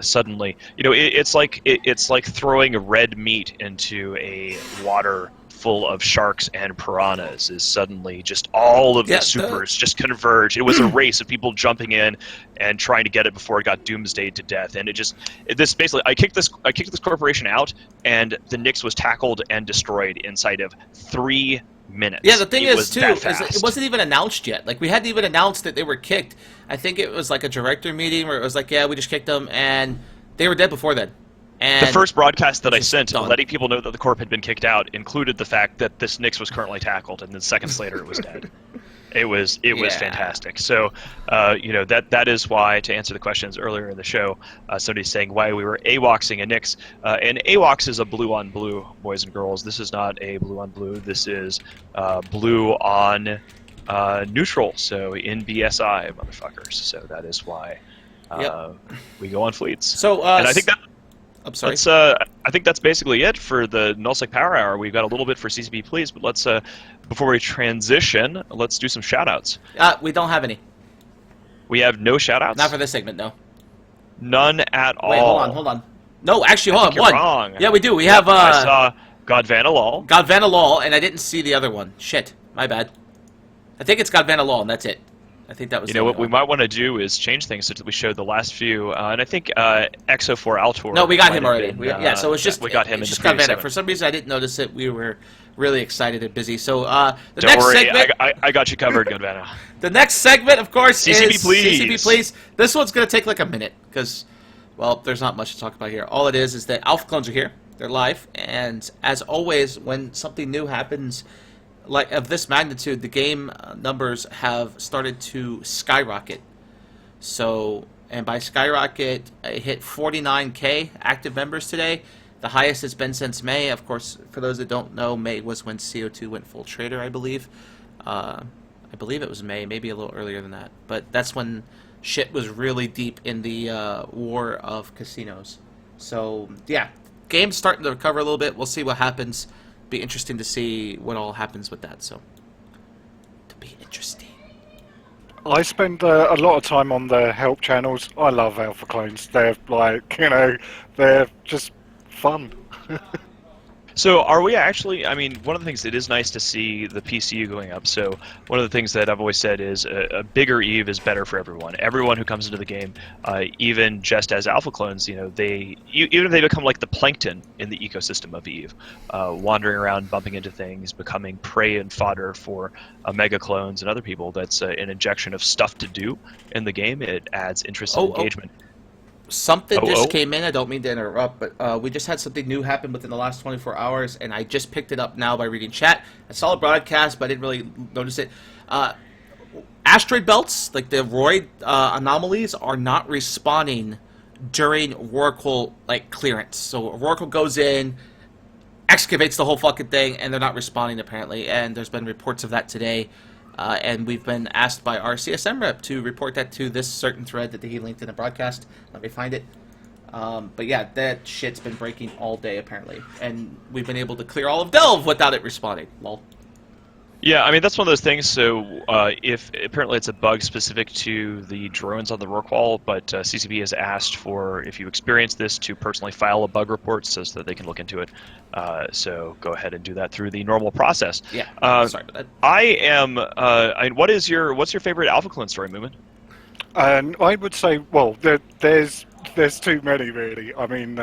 suddenly, it's like throwing red meat into a water full of sharks and piranhas. Is suddenly just all of the supers just converge. It was a race of people jumping in and trying to get it before it got doomsdayed to death. And I kicked this corporation out, and the Nix was tackled and destroyed inside of 3 minutes. Yeah, the thing is it wasn't even announced yet. Like, we hadn't even announced that they were kicked. I think it was like a director meeting where it was like, yeah, we just kicked them, and they were dead before then. And the first broadcast that I sent, letting people know that the corp had been kicked out, included the fact that this Nix was currently tackled, and then seconds later it was dead. It was fantastic. So, that is why, to answer the questions earlier in the show, somebody's saying why we were AWOXing a Nix. And AWOX is a blue on blue, boys and girls. This is not a blue on blue. This is blue on neutral. So in BSI, motherfuckers. So that is why we go on fleets. So, and I think that. I'm sorry. I think that's basically it for the Nullsec Power Hour. We've got a little bit for CCP Please, but let's before we transition, let's do some shoutouts. We don't have any. We have no shoutouts? Not for this segment, no. None at all. Wait, hold on. No, actually, hold on. You're wrong. Yeah, we do. We have. I saw Godvana Lol, and I didn't see the other one. Shit, my bad. I think it's Godvana Lol, and that's it. I think that was. What we might want to do is change things so that we showed the last few, and I think Exo4 Altor. No, we got him already. So it's just we got him. It's in just the Godvana. For some reason, I didn't notice it. We were really excited and busy. So the Don't next worry, segment. I got you covered, Godvana. The next segment, of course, CCP is Please. CCP Please. This one's going to take like a minute because, well, there's not much to talk about here. All it is that Alpha Clones are here. They're live, and as always, when something new happens, like of this magnitude, the game numbers have started to skyrocket. So, and by skyrocket, it hit 49K active members today. The highest it's been since May. Of course, for those that don't know, May was when CO2 went full trader, I believe. I believe it was May, maybe a little earlier than that. But that's when shit was really deep in the war of casinos. So, yeah, game's starting to recover a little bit. We'll see what happens. Be interesting to see what all happens with that. So, to be interesting. I spend a lot of time on the help channels. I love alpha clones. They're like, they're just fun. So are we actually, I mean, one of the things that is nice to see the PCU going up. So one of the things that I've always said is a bigger EVE is better for everyone. Everyone who comes into the game, even just as alpha clones, even if they become like the plankton in the ecosystem of EVE, wandering around, bumping into things, becoming prey and fodder for mega clones and other people, that's an injection of stuff to do in the game. It adds interest and engagement. Something just came in. I don't mean to interrupt, but we just had something new happen within the last 24 hours, and I just picked it up now by reading chat. I saw a broadcast, but I didn't really notice it. Asteroid belts, like the Roid anomalies, are not respawning during Rorqual clearance. So Rorqual goes in, excavates the whole fucking thing, and they're not respawning apparently. And there's been reports of that today. And we've been asked by our CSM rep to report that to this certain thread that he linked in the broadcast. Let me find it. But yeah, that shit's been breaking all day apparently, and we've been able to clear all of Delve without it responding. Lol. Yeah, I mean that's one of those things. So if apparently it's a bug specific to the drones on the Rorqual, but CCP has asked for, if you experience this, to personally file a bug report so that they can look into it. So go ahead and do that through the normal process. Yeah. Sorry about that. I am. What's your favorite Alpha Clone story, Moomin? I would say, well, there's too many really. I mean,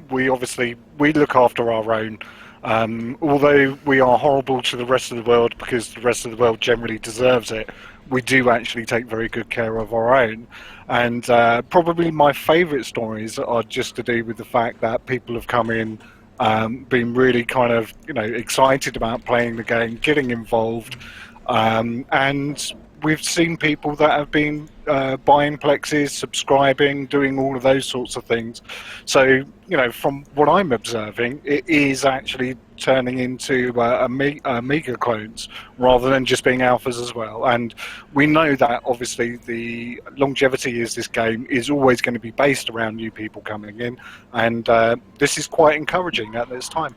we look after our own. Although we are horrible to the rest of the world because the rest of the world generally deserves it, we do actually take very good care of our own. And probably my favourite stories are just to do with the fact that people have come in, been really kind of excited about playing the game, getting involved, and we've seen people that have been buying plexes, subscribing, doing all of those sorts of things. So, from what I'm observing, it is actually turning into mega clones rather than just being alphas as well. And we know that obviously the longevity of this game is always going to be based around new people coming in, and this is quite encouraging at this time.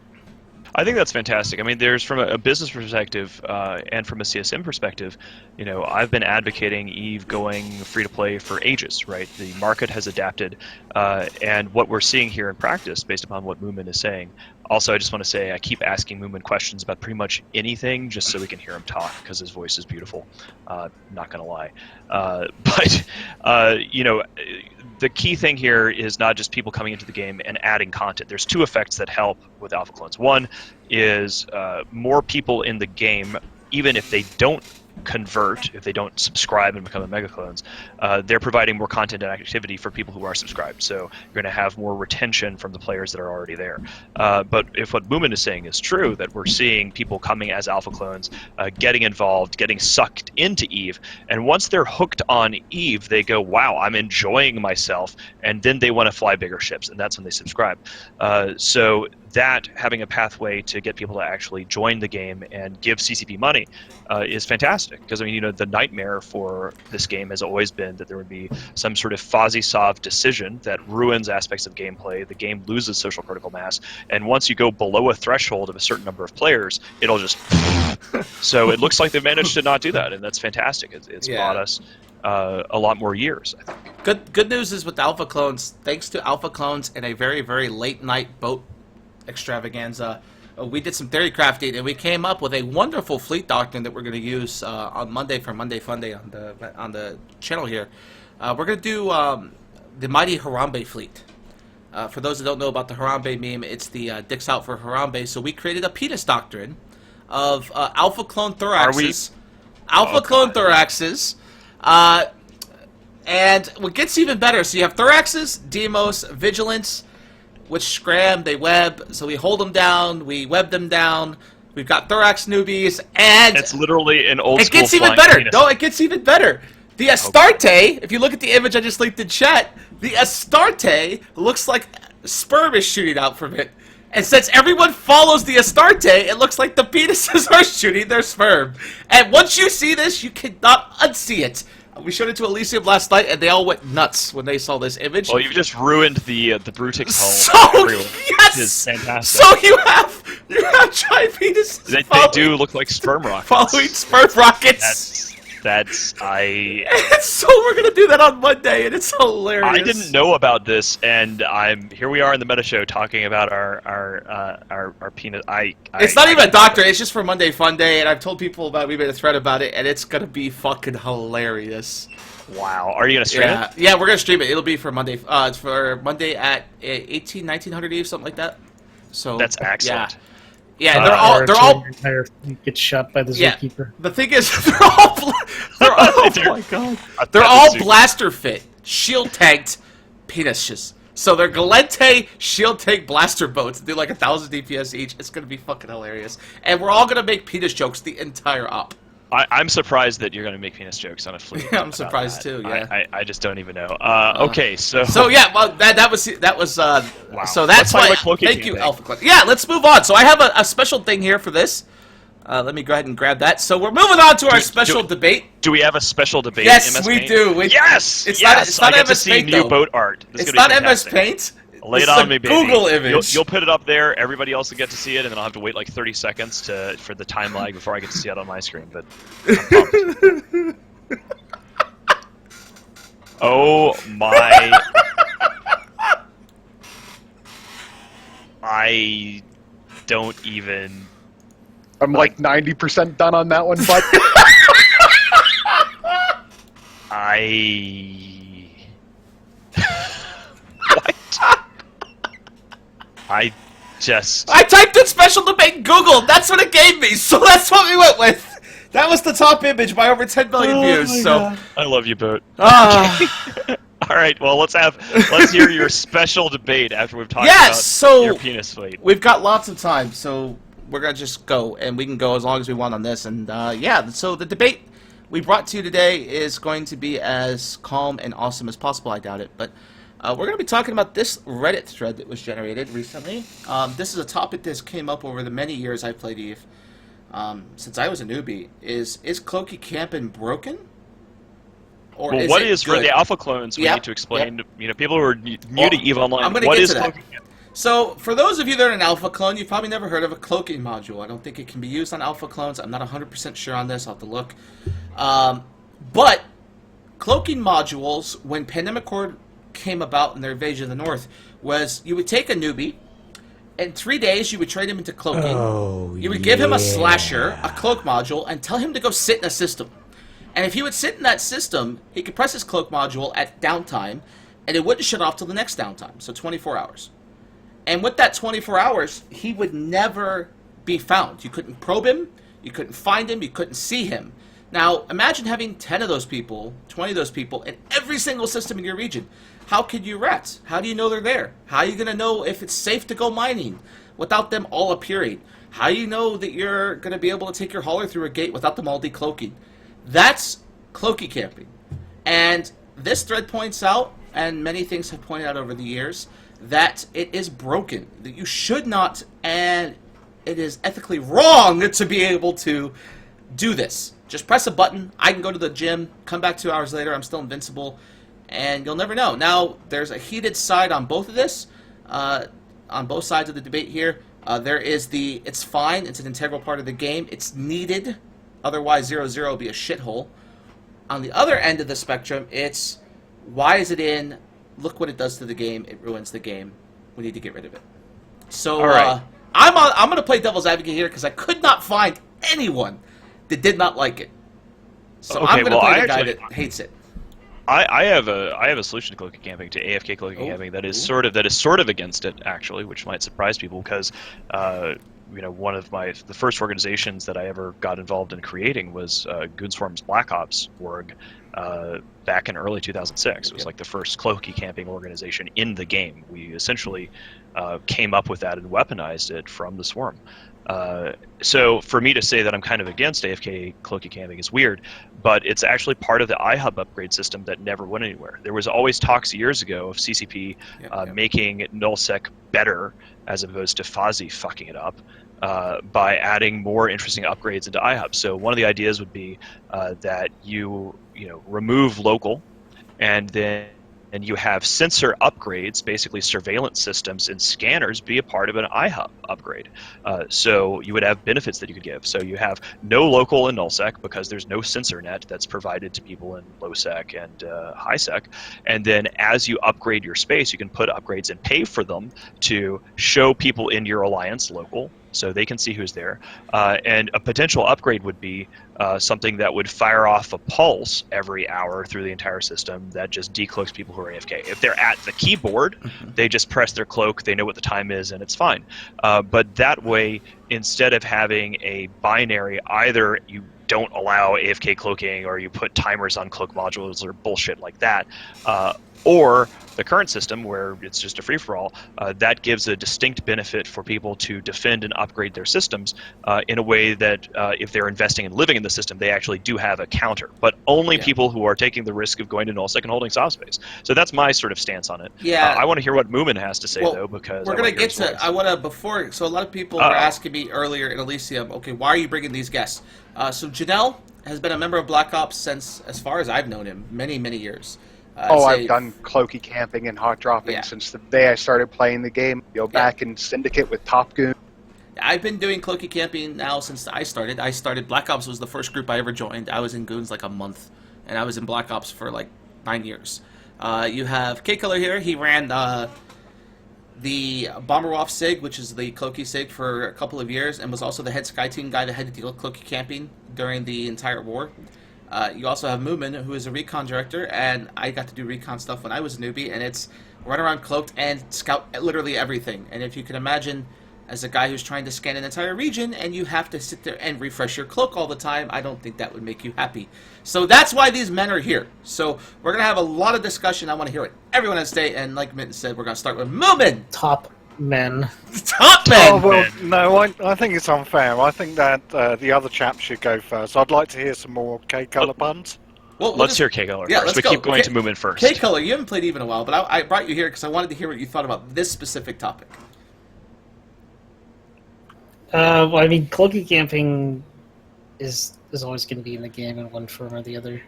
I think that's fantastic. I mean, there's from a business perspective and from a CSM perspective, I've been advocating EVE going free to play for ages, right? The market has adapted, and what we're seeing here in practice, based upon what Moomin is saying. Also, I just want to say I keep asking Moomin questions about pretty much anything just so we can hear him talk because his voice is beautiful. Not gonna lie, but the key thing here is not just people coming into the game and adding content. There's two effects that help with alpha clones. One is more people in the game, even if they don't convert, if they don't subscribe and become a mega clones, they're providing more content and activity for people who are subscribed. So you're going to have more retention from the players that are already there. But if what Moomin is saying is true, that we're seeing people coming as alpha clones, getting involved, getting sucked into EVE, and once they're hooked on EVE, they go, wow, I'm enjoying myself, and then they want to fly bigger ships, and that's when they subscribe. So that having a pathway to get people to actually join the game and give CCP money is fantastic, because I mean, the nightmare for this game has always been that there would be some sort of Fozzie-Sov decision that ruins aspects of gameplay. The game loses social critical mass, and once you go below a threshold of a certain number of players, it'll just so it looks like they've managed to not do that, and that's fantastic. It's bought us a lot more years, I think. Good news is with Alpha Clones, thanks to Alpha Clones and a very, very late night boat extravaganza, we did some theory crafting, and we came up with a wonderful fleet doctrine that we're going to use on Monday for Monday Fun Day on the channel here. We're going to do the mighty Harambe fleet. For those that don't know about the Harambe meme, it's the dicks out for Harambe. So we created a Penis doctrine of alpha clone thoraxes, and what gets even better, so you have thoraxes, demos, vigilance, which scram, they web, so we hold them down, we web them down, We've got Thorax newbies, and It's literally an old it school gets even flying better. penis. No, it gets even better. The Astarte, if you look at the image I just linked in chat, the Astarte looks like sperm is shooting out from it. And since everyone follows the Astarte, it looks like the penises are shooting their sperm. And once you see this, you cannot unsee it. We showed it to Elysium last night, and they all went nuts when they saw this image. Well, you've just ruined the Brutix So hull. Everyone, yes, which is fantastic. so you have giant penises. They following- do look like sperm rockets. following sperm rockets. So we're gonna do that on Monday, and it's hilarious. I didn't know about this, and here we are in the meta show talking about our penis. It's not even a doctor. It's just for Monday Fun Day, and I've told people about. We made a thread about it, and it's gonna be fucking hilarious. Wow, are you gonna stream it? Yeah, we're gonna stream it. It'll be for Monday. It's for Monday at 1900 Eve, something like that. So That's excellent. Yeah, they're all. Get shot by the Yeah. zookeeper. The thing is, they're all. Oh my god. They're all blaster fit, shield tanked penises. So they're Galente shield tank blaster boats. They do like 1,000 DPS each. It's gonna be fucking hilarious. And we're all gonna make penis jokes the entire op. I'm surprised that you're going to make penis jokes on a fleet. Yeah, I'm surprised too. Yeah. I just don't even know. Okay, so. So yeah, well that was Wow. So that's Let's talk why. about cloaking Thank you, campaign. Alpha Cloak. Yeah, let's move on. So I have a special thing here for this. Let me go ahead and grab that. So we're moving on to our special debate. Do we have a special debate? Yes, MS we Paint? do. Yes, It's yes. not I get to MS see Paint, new though. boat art. This is It's gonna not be MS fantastic. Paint. Lay it This is on a me, baby. Google image. You'll put it up there. Everybody else will get to see it, and then I'll have to wait like 30 seconds for the time lag before I get to see it on my screen. But I'm pumped. Oh my! I don't even. I'm like 90% done on that one, but What? I just. I typed in special debate in Google. That's what it gave me. So that's what we went with. That was the top image by over 10 million views. So. I love you, boat. Ah. All right, well, let's hear your special debate after we've talked Yes, about so your penis fleet. we've got lots of time, so we're gonna just go, and we can go as long as we want on this. And yeah, so the debate we brought to you today is going to be as calm and awesome as possible. I doubt it, but we're gonna be talking about this Reddit thread that was generated recently. This is a topic that came up over the many years I've played EVE. Since I was a newbie, is Cloaky Campin' broken? Or Well, is what it is for good? the alpha clones? We Yep, need to explain yep. to people who are new Well, to EVE Online. I'm gonna What get is to that. cloaking? So, for those of you that are an alpha clone, you've probably never heard of a cloaking module. I don't think it can be used on alpha clones. I'm not 100% sure on this. I'll have to look. But cloaking modules, when Pandemic Horde came about in their invasion of the North, was you would take a newbie, in 3 days you would train him into cloaking. You would give him a slasher, a cloak module, and tell him to go sit in a system. And if he would sit in that system, he could press his cloak module at downtime, and it wouldn't shut off till the next downtime, so 24 hours. And with that 24 hours, he would never be found. You couldn't probe him, you couldn't find him, you couldn't see him. Now, imagine having 10 of those people, 20 of those people, in every single system in your region. How could you rat? How do you know they're there? How are you going to know if it's safe to go mining without them all appearing? How do you know that you're going to be able to take your hauler through a gate without them all decloaking? That's cloaky camping. And this thread points out, and many things have pointed out over the years, that it is broken. That you should not, and it is ethically wrong to be able to do this. Just press a button, I can go to the gym, come back 2 hours later, I'm still invincible, and you'll never know. Now, there's a heated side on both of this, on both sides of the debate here. There is the, it's fine, it's an integral part of the game, it's needed, otherwise 0-0 will be a shithole. On the other end of the spectrum, it's, why is it in, look what it does to the game, it ruins the game, we need to get rid of it. So, All right. I'm going to play devil's advocate here, because I could not find anyone that did not like it. So Okay, I'm going to well, play I the guy actually- that hates it. I have a solution to cloaking camping, to AFK cloaking camping that is sort of against it, actually, which might surprise people because one of the first organizations that I ever got involved in creating was Goonswarm's Black Ops org, back in early 2006. It was like the first cloaky camping organization in the game. We essentially came up with that and weaponized it from the Swarm. So for me to say that I'm kind of against AFK cloaky camping is weird, but it's actually part of the iHub upgrade system that never went anywhere. There was always talks years ago of CCP making nullsec better as opposed to Fozzie fucking it up by adding more interesting upgrades into iHub. So one of the ideas would be that you remove local, and then you have sensor upgrades, basically surveillance systems and scanners, be a part of an iHub upgrade. So you would have benefits that you could give. So you have no local in nullsec because there's no sensor net that's provided to people in lowsec and highsec. And then as you upgrade your space, you can put upgrades and pay for them to show people in your alliance local, so they can see who's there. And a potential upgrade would be something that would fire off a pulse every hour through the entire system that just decloaks people who are AFK. If they're at the keyboard, they just press their cloak, they know what the time is, and it's fine. But that way, instead of having a binary, either you don't allow AFK cloaking or you put timers on cloak modules or bullshit like that, or the current system where it's just a free-for-all, that gives a distinct benefit for people to defend and upgrade their systems in a way that if they're investing and living in the system, they actually do have a counter. But only people who are taking the risk of going to nullsec and holding soft space. So that's my sort of stance on it. Yeah. I want to hear what Moomin has to say, though, because we're going to get to... I want to... Before... So a lot of people were asking me earlier in Elysium, okay, why are you bringing these guests? So Janelle has been a member of Black Ops since, as far as I've known him, many, many years. I've done cloaky camping and hot dropping since the day I started playing the game. Back in Syndicate with Top Goon. I've been doing cloaky camping now since I started. Black Ops was the first group I ever joined. I was in Goons like a month, and I was in Black Ops for like 9 years. You have K-Killer here. He ran the Bomberwolf SIG, which is the cloaky SIG, for a couple of years, and was also the head Sky Team guy that had to deal with cloaky camping during the entire war. You also have Moomin, who is a recon director, and I got to do recon stuff when I was a newbie, and it's run around cloaked and scout literally everything. And if you can imagine, as a guy who's trying to scan an entire region, and you have to sit there and refresh your cloak all the time, I don't think that would make you happy. So that's why these men are here. So we're going to have a lot of discussion. I want to hear what everyone has to say, and like Minton said, we're going to start with Moomin! Top men. Top men! Oh, well, no, I think it's unfair. I think that the other chap should go first. I'd like to hear some more K-Color puns. Well, let's hear K-Color first. Let's keep going to Moomin first. K-Color, you haven't played Eve in a while, but I brought you here because I wanted to hear what you thought about this specific topic. Well, I mean, cloaky camping is always going to be in the game in one form or the other.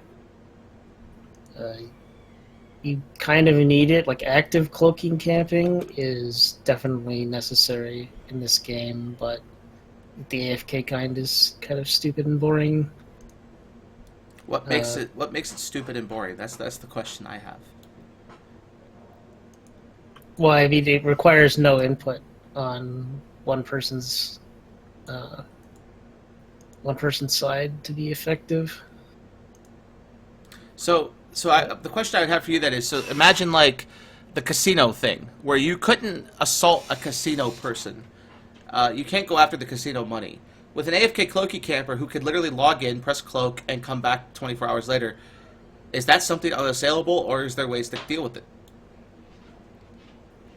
You kind of need it. Like, active cloaking camping is definitely necessary in this game, but the AFK kind is kind of stupid and boring. What makes it stupid and boring? That's the question I have. Well, I mean, it requires no input on one person's side to be effective. So the question I would have for you then is, so imagine like the casino thing, where you couldn't assault a casino person. You can't go after the casino money. With an AFK cloaky camper who could literally log in, press cloak, and come back 24 hours later, is that something unassailable, or is there ways to deal with it?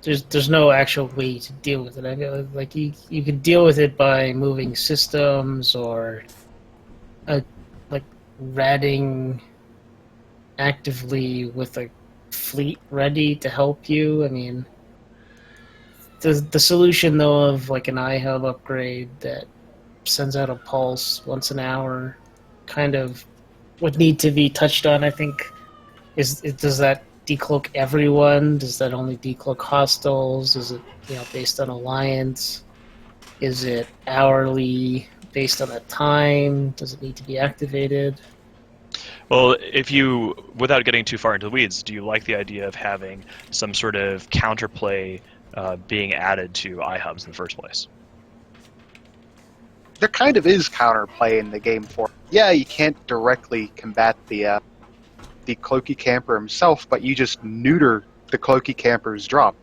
There's no actual way to deal with it. I mean, like you could deal with it by moving systems or like ratting actively with a fleet ready to help you. I mean, the solution though of like an iHub upgrade that sends out a pulse once an hour kind of would need to be touched on. I think does that decloak everyone? Does that only decloak hostiles? Is it based on alliance? Is it hourly based on the time? Does it need to be activated? Well, without getting too far into the weeds, do you like the idea of having some sort of counterplay being added to iHubs in the first place? There kind of is counterplay in the game for it. Yeah, you can't directly combat the cloaky camper himself, but you just neuter the cloaky camper's drop,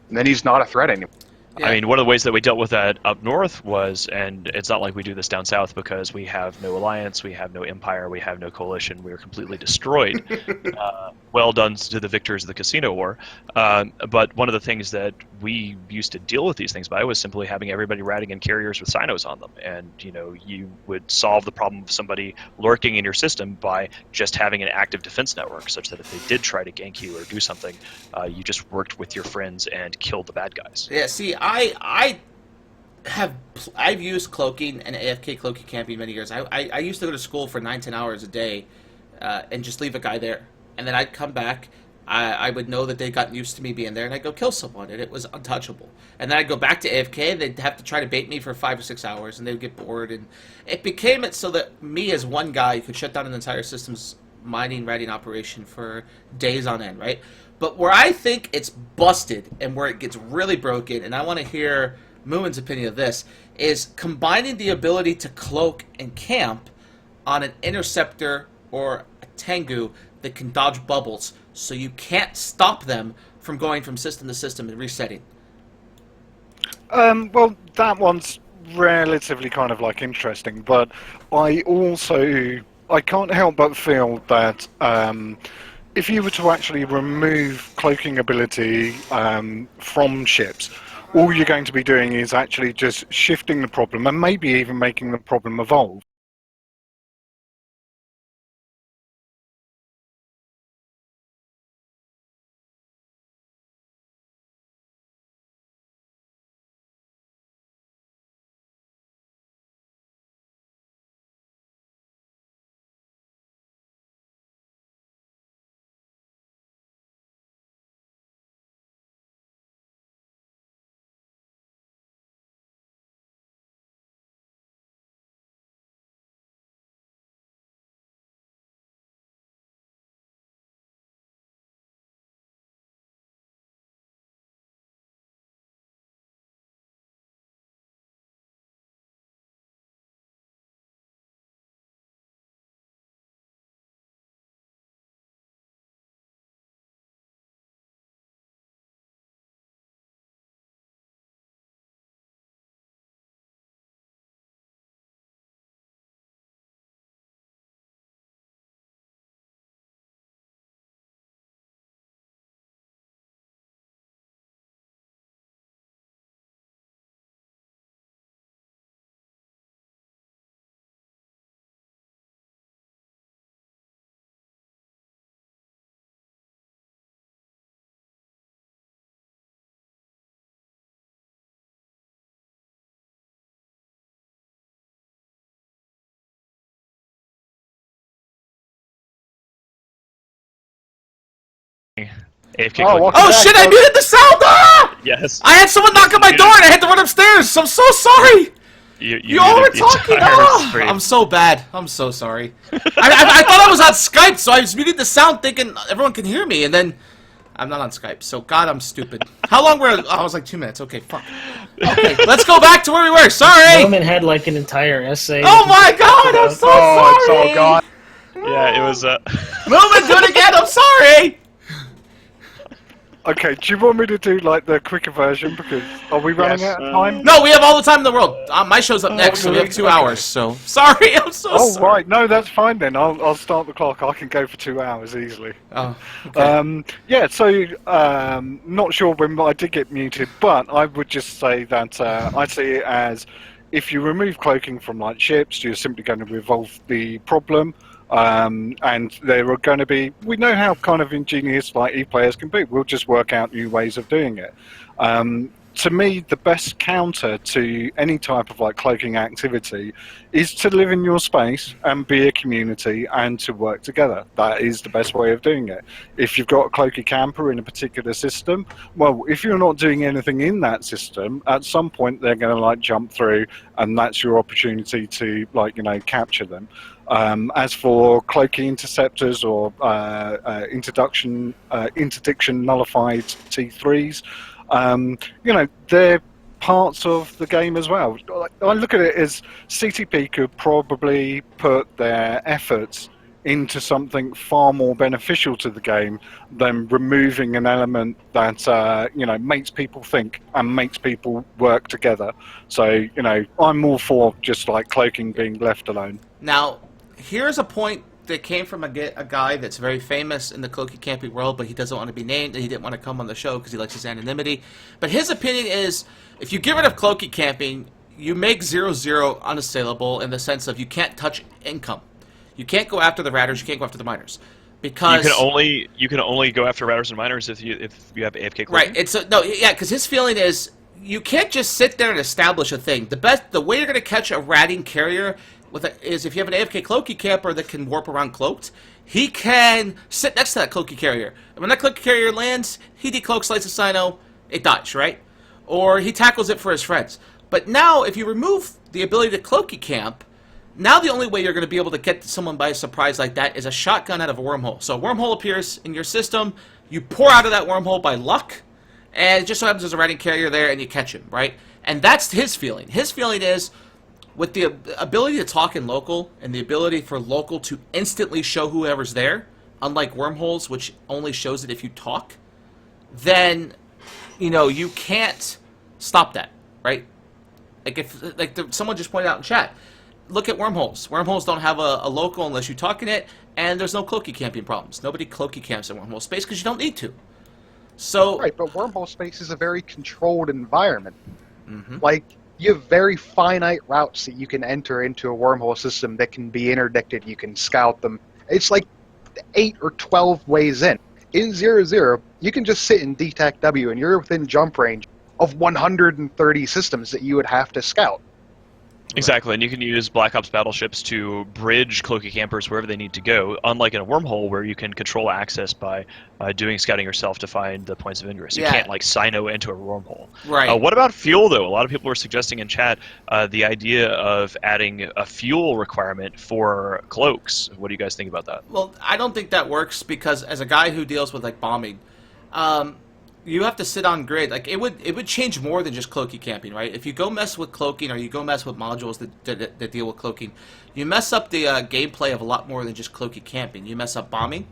and then he's not a threat anymore. Yeah. I mean, one of the ways that we dealt with that up north was, and it's not like we do this down south because we have no alliance, we have no empire, we have no coalition, we are completely destroyed. Well done to the victors of the Casino War. But one of the things that we used to deal with these things by was simply having everybody riding in carriers with sinos on them. And, you would solve the problem of somebody lurking in your system by just having an active defense network, such that if they did try to gank you or do something, you just worked with your friends and killed the bad guys. Yeah, see, I've used cloaking and AFK cloaking camping many years. I used to go to school for 9-10 hours a day, and just leave a guy there, and then I'd come back. I would know that they got used to me being there, and I'd go kill someone, and it was untouchable. And then I'd go back to AFK, and they'd have to try to bait me for 5 or 6 hours, and they'd get bored, and it became so that me as one guy could shut down an entire system's mining writing operation for days on end, right? But where I think it's busted and where it gets really broken, and I want to hear Moomin's opinion of this, is combining the ability to cloak and camp on an interceptor or a Tengu that can dodge bubbles, so you can't stop them from going from system to system and resetting. Well, that one's relatively kind of like interesting, but I can't help but feel that if you were to actually remove cloaking ability from ships, all you're going to be doing is actually just shifting the problem and maybe even making the problem evolve. AFK Oh, welcome Oh back, shit, I folks. muted the sound! Ah! Yes. I had someone knock on my door and I had to run upstairs! I'm so sorry! You all were muted the talking! entire Oh, stream. I'm so bad. I'm so sorry. I thought I was on Skype, so I just muted the sound thinking everyone can hear me, and then I'm not on Skype, so God, I'm stupid. How long were I was like 2 minutes. Okay, fuck. Okay, let's go back to where we were. Sorry! Roman had like an entire essay. Oh my God, I'm so Oh, it's sorry! all gone. Yeah, it was. Moomin, do it again, I'm sorry! Okay, do you want me to do like the quicker version? Because are we running Yes. out of time? No, we have all the time in the world. My show's up next, so we have 2 hours, so... Sorry, I'm so Oh sorry. right, no, that's fine then. I'll start the clock. I can go for 2 hours easily. Oh, okay. Yeah, so not sure when I did get muted, but I would just say that I see it as if you remove cloaking from like ships, you're simply going to resolve the problem. And there are going to be, we know how kind of ingenious like e-players can be. We'll just work out new ways of doing it. To me, the best counter to any type of like cloaking activity is to live in your space and be a community and to work together. That is the best way of doing it. If you've got a cloaky camper in a particular system, well, if you're not doing anything in that system, at some point they're going to like jump through, and that's your opportunity to like capture them. As for cloaking interceptors or interdiction nullified T3s, they're parts of the game as well. I look at it as CTP could probably put their efforts into something far more beneficial to the game than removing an element that makes people think and makes people work together. So I'm more for just like cloaking being left alone. Now, here's a point that came from a guy that's very famous in the cloaky camping world, but he doesn't want to be named, and he didn't want to come on the show because he likes his anonymity. But his opinion is, if you get rid of cloaky camping, you make 0-0 unassailable in the sense of you can't touch income. You can't go after the ratters. You can't go after the miners, because you can only go after ratters and miners if you have AFK cloaking. Right. Because his feeling is you can't just sit there and establish a thing. The way you're going to catch a ratting carrier is if you have an AFK cloaky camper that can warp around cloaked. He can sit next to that cloaky carrier, and when that cloaky carrier lands, he decloaks, lights a Sino, it dies, right? Or he tackles it for his friends. But now, if you remove the ability to cloaky camp, now the only way you're going to be able to get someone by surprise like that is a shotgun out of a wormhole. So a wormhole appears in your system, you pour out of that wormhole by luck, and it just so happens there's a ratting carrier there, and you catch him, right? And that's his feeling. His feeling is, with the ability to talk in local, and the ability for local to instantly show whoever's there, unlike wormholes, which only shows it if you talk, then, you can't stop that, right? Someone just pointed out in chat, look at wormholes. Wormholes don't have a local unless you talk in it, and there's no cloaky camping problems. Nobody cloaky camps in wormhole space because you don't need to. So right, but wormhole space is a very controlled environment. Mm-hmm. Like, you have very finite routes that you can enter into a wormhole system that can be interdicted. You can scout them. It's like 8 or 12 ways in. In 0-0, you can just sit in DTAC W, and you're within jump range of 130 systems that you would have to scout. Exactly, and you can use Black Ops battleships to bridge cloaky campers wherever they need to go, unlike in a wormhole where you can control access by doing scouting yourself to find the points of ingress. You can't, Sino into a wormhole. Right. What about fuel, though? A lot of people were suggesting in chat the idea of adding a fuel requirement for cloaks. What do you guys think about that? Well, I don't think that works because as a guy who deals with, bombing, you have to sit on grid. It would change more than just cloaky camping, right? If you go mess with cloaking or you go mess with modules that deal with cloaking, you mess up the gameplay of a lot more than just cloaky camping. You mess up bombing,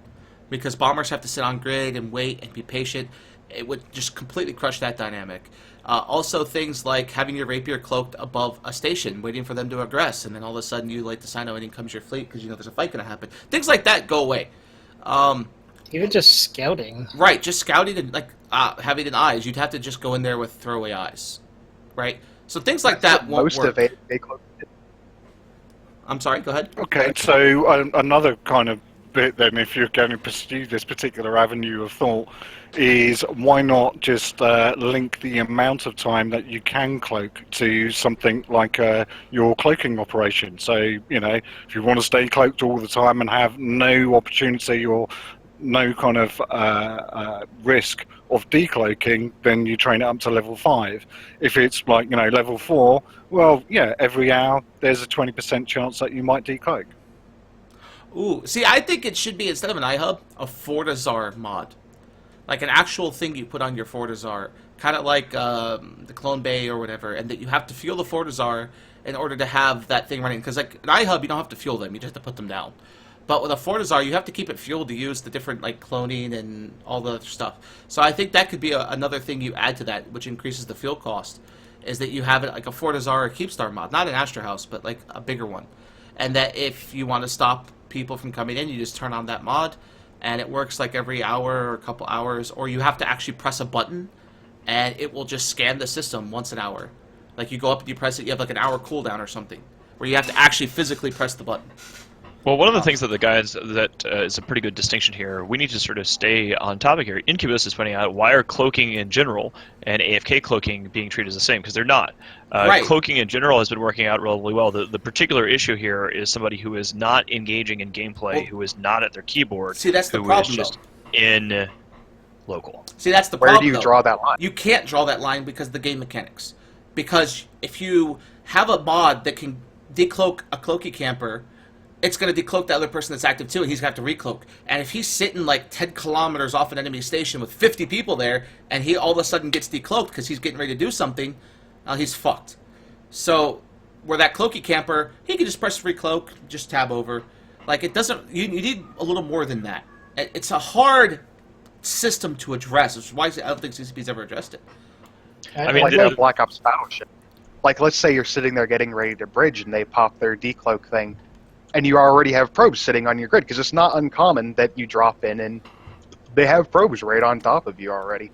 because bombers have to sit on grid and wait and be patient. It would just completely crush that dynamic. Also, things like having your rapier cloaked above a station, waiting for them to aggress, and then all of a sudden you light the Sino and in comes your fleet because there's a fight going to happen. Things like that go away. Even just scouting. Right, just scouting and having an eyes. You'd have to just go in there with throwaway eyes, right? So things like that won't work. I'm sorry, go ahead. Okay, so another kind of bit then, if you're going to pursue this particular avenue of thought, is why not just link the amount of time that you can cloak to something like your cloaking operation. So, if you want to stay cloaked all the time and have no opportunity or no kind of risk of decloaking, then you train it up to level 5. If it's level 4, well, yeah, every hour there's a 20% chance that you might decloak. Ooh, see, I think it should be, instead of an iHub, a Fortizar mod. Like an actual thing you put on your Fortizar, kind of like the Clone Bay or whatever, and that you have to fuel the Fortizar in order to have that thing running. Because an iHub, you don't have to fuel them, you just have to put them down. But with a Fortizar, you have to keep it fueled to use the different cloning and all the other stuff. So I think that could be another thing you add to that, which increases the fuel cost, is that you have it like a Fortizar or Keepstar mod, not an Astra House, but like a bigger one. And that if you want to stop people from coming in, you just turn on that mod, and it works like every hour or a couple hours, or you have to actually press a button, and it will just scan the system once an hour. Like you go up and you press it, you have like an hour cooldown or something, where you have to actually physically press the button. Well, one of the things that the guys that is a pretty good distinction here, we need to sort of stay on topic here. Incubus is pointing out, why are cloaking in general and AFK cloaking being treated as the same? Because they're not. Right. Cloaking in general has been working out relatively well. The particular issue here is somebody who is not engaging in gameplay, who is not at their keyboard, see, that's the who problem, is just in local. See, that's the Where problem. do you draw that line? You can't draw that line because of the game mechanics. Because if you have a mod that can decloak a cloaky camper, it's going to decloak the other person that's active too, and he's going to have to recloak. And if he's sitting like 10 kilometers off an enemy station with 50 people there, and he all of a sudden gets decloaked because he's getting ready to do something, he's fucked. So, where that cloaky camper, he can just press recloak, just tab over. Like, it doesn't... You need a little more than that. It's a hard system to address, which is why I don't think CCP's ever addressed it. I mean, like a Black Ops Battleship. Like, let's say you're sitting there getting ready to bridge, and they pop their decloak thing, and you already have probes sitting on your grid, because it's not uncommon that you drop in and they have probes right on top of you already.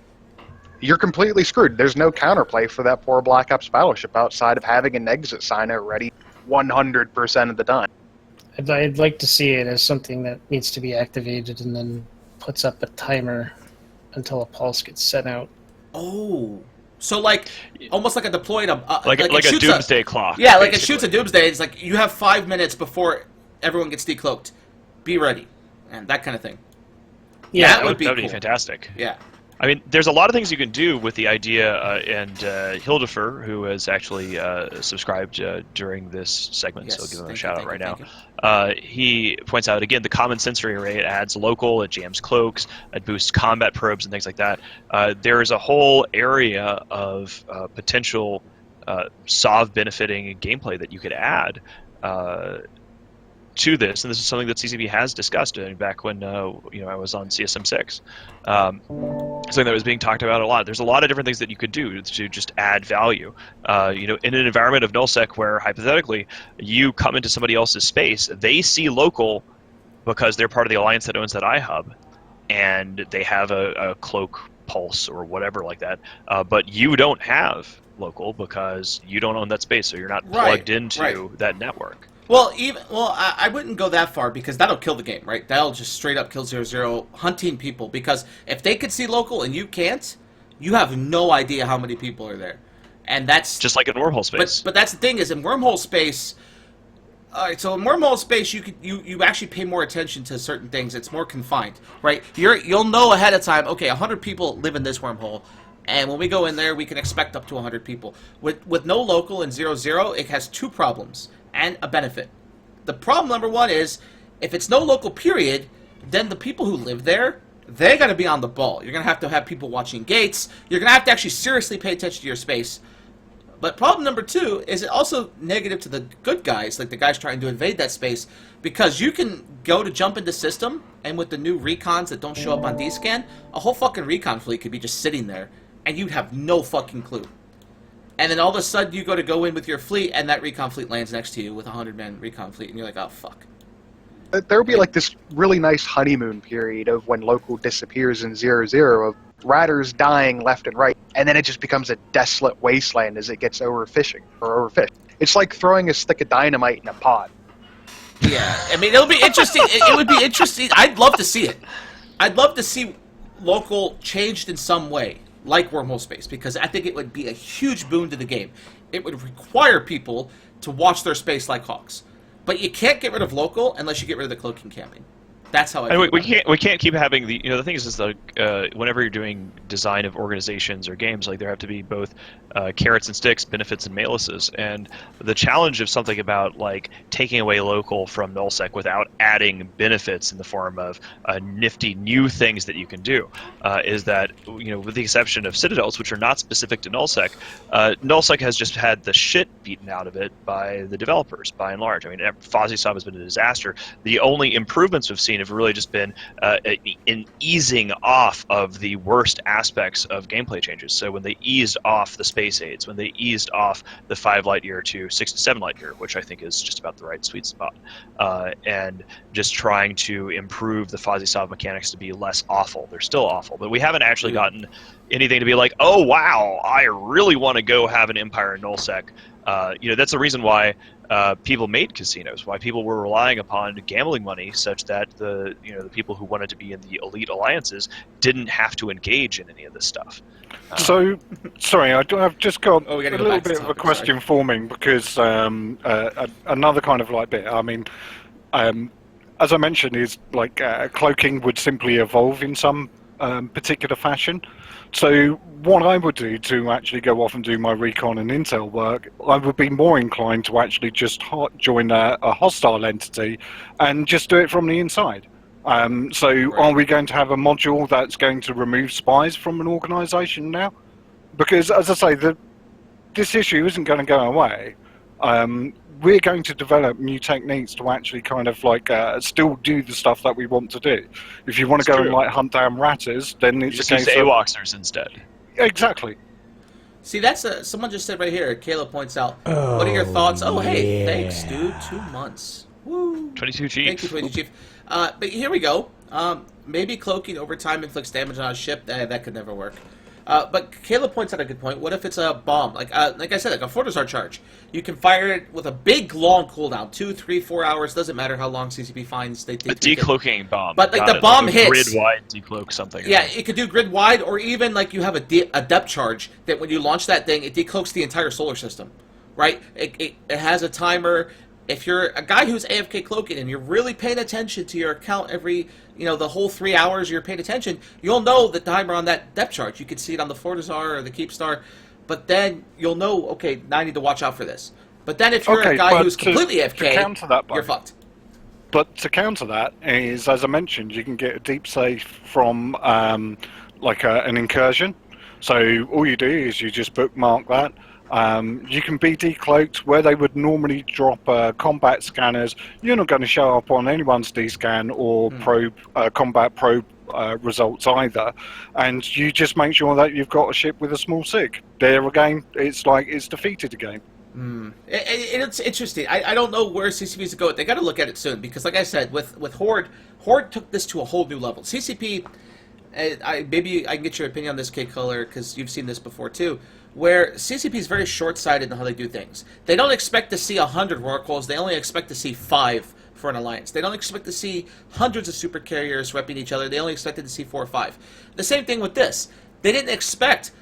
You're completely screwed. There's no counterplay for that poor Black Ops Battleship outside of having an exit sign out ready 100% of the time. I'd like to see it as something that needs to be activated and then puts up a timer until a pulse gets sent out. Oh. So, like, almost like a deployed... like a doomsday clock. Yeah, like, basically. It shoots a doomsday. It's like, you have 5 minutes before everyone gets decloaked. Be ready. And that kind of thing. Yeah, that would be cool. Fantastic. Yeah. I mean, there's a lot of things you can do with the idea, and Hildefer, who has actually subscribed during this segment, so I'll give him a shout out right now. He points out, again, the common sensory array. It adds local, it jams cloaks, it boosts combat probes and things like that. There is a whole area of potential SOV benefiting gameplay that you could add to this, and this is something that CCP has discussed back when I was on CSM 6. Something that was being talked about a lot. There's a lot of different things that you could do to just add value. In an environment of nullsec where hypothetically you come into somebody else's space, they see local because they're part of the alliance that owns that iHub, and they have a cloak pulse or whatever like that. But you don't have local because you don't own that space, so you're not plugged into that network. Well, I wouldn't go that far because that'll kill the game, right? That'll just straight up kill 0-0 hunting people, because if they could see local and you can't, you have no idea how many people are there, and that's just like in wormhole space. But that's the thing is in wormhole space. All right, so in wormhole space, you actually pay more attention to certain things. It's more confined, right? You'll know ahead of time. Okay, 100 people live in this wormhole. And when we go in there, we can expect up to 100 people. With no local in 0-0, it has two problems and a benefit. The problem number one is, if it's no local period, then the people who live there, they got to be on the ball. You're going to have people watching gates. You're going to have to actually seriously pay attention to your space. But problem number two is it also negative to the good guys, like the guys trying to invade that space, because you can go to jump into system, and with the new recons that don't show up on D-Scan, a whole fucking recon fleet could be just sitting there, and you'd have no fucking clue. And then all of a sudden you go in with your fleet, and that recon fleet lands next to you with a 100-man recon fleet, and you're like, oh, fuck. There'll be like this really nice honeymoon period of when local disappears in 0-0 of ratters dying left and right, and then it just becomes a desolate wasteland as it gets overfished. It's like throwing a stick of dynamite in a pot. Yeah, I mean, it'll be interesting. It would be interesting. I'd love to see it. I'd love to see local changed in some way, like wormhole space, because I think it would be a huge boon to the game. It would require people to watch their space like hawks. But you can't get rid of local unless you get rid of the cloaking camping. That's how I. And we can't keep having the the thing is that whenever you're doing design of organizations or games, like there have to be both carrots and sticks, benefits and maluses, and the challenge of something about like taking away local from nullsec without adding benefits in the form of nifty new things that you can do is that with the exception of citadels, which are not specific to nullsec, nullsec has just had the shit beaten out of it by the developers by and large. I mean, FozzieSov has been a disaster. The only improvements we've seen have really just been an easing off of the worst aspects of gameplay changes. So when they eased off the space aids, when they eased off the 5 light year to 6 to 7 light year, which I think is just about the right sweet spot, and just trying to improve the FozzieSov mechanics to be less awful. They're still awful, but we haven't actually gotten anything to be like, oh wow, I really want to go have an Empire in nullsec. That's the reason why people made casinos, why people were relying upon gambling money such that the people who wanted to be in the elite alliances didn't have to engage in any of this stuff. So, sorry, I've just got a go little bit of a question forming because another kind of like bit. I mean, as I mentioned, is like cloaking would simply evolve in some particular fashion. So what I would do to actually go off and do my recon and intel work, I would be more inclined to actually just join a hostile entity and just do it from the inside. Are we going to have a module that's going to remove spies from an organisation now? Because, as I say, this issue isn't going to go away. we're going to develop new techniques to actually kind of like still do the stuff that we want to do. If you want to It's go true. and like hunt down ratters, then You it's just a use case of AWACSers instead. exactly. See, that's someone just said right here. Caleb points out. What are your thoughts? Oh, hey, thanks, dude. 2 months. Woo. 22 Chief. Thank you, 22 Chief. But here we go. Maybe cloaking over time inflicts damage on a ship. That could never work. But Caleb points out a good point. What if it's a bomb? Like I said, like a Fortizar charge. You can fire it with a big, long cooldown. 2, 3, 4 hours. Doesn't matter how long CCP finds. They A think they can- decloaking bomb. But, like, Got the it. bomb a hits. Grid-wide decloak something. Yeah, it could do grid wide, or even like you have a depth charge that when you launch that thing, it decloaks the entire solar system, right? It has a timer. If you're a guy who's AFK cloaking and you're really paying attention to your account every, the whole 3 hours you're paying attention, you'll know the timer on that depth charge. You can see it on the Fortizar or the Keepstar, but then you'll know, okay, now I need to watch out for this. But then if you're a guy who's completely AFK, counter that, you're fucked. But to counter that is, as I mentioned, you can get a deep safe from an incursion. So all you do is you just bookmark that. You can be decloaked where they would normally drop combat scanners. You're not going to show up on anyone's D-scan or combat probe results either. And you just make sure that you've got a ship with a small sig. There again, it's like it's defeated again. It's interesting. I don't know where CCP's go. They got to look at it soon because, like I said, with Horde took this to a whole new level. CCP, maybe I can get your opinion on this, K Color, because you've seen this before too. Where CCP is very short-sighted in how they do things. They don't expect to see 100 Rorquals. They only expect to see 5 for an alliance. They don't expect to see hundreds of super carriers repping each other. They only expected to see 4 or 5. The same thing with this. They didn't expect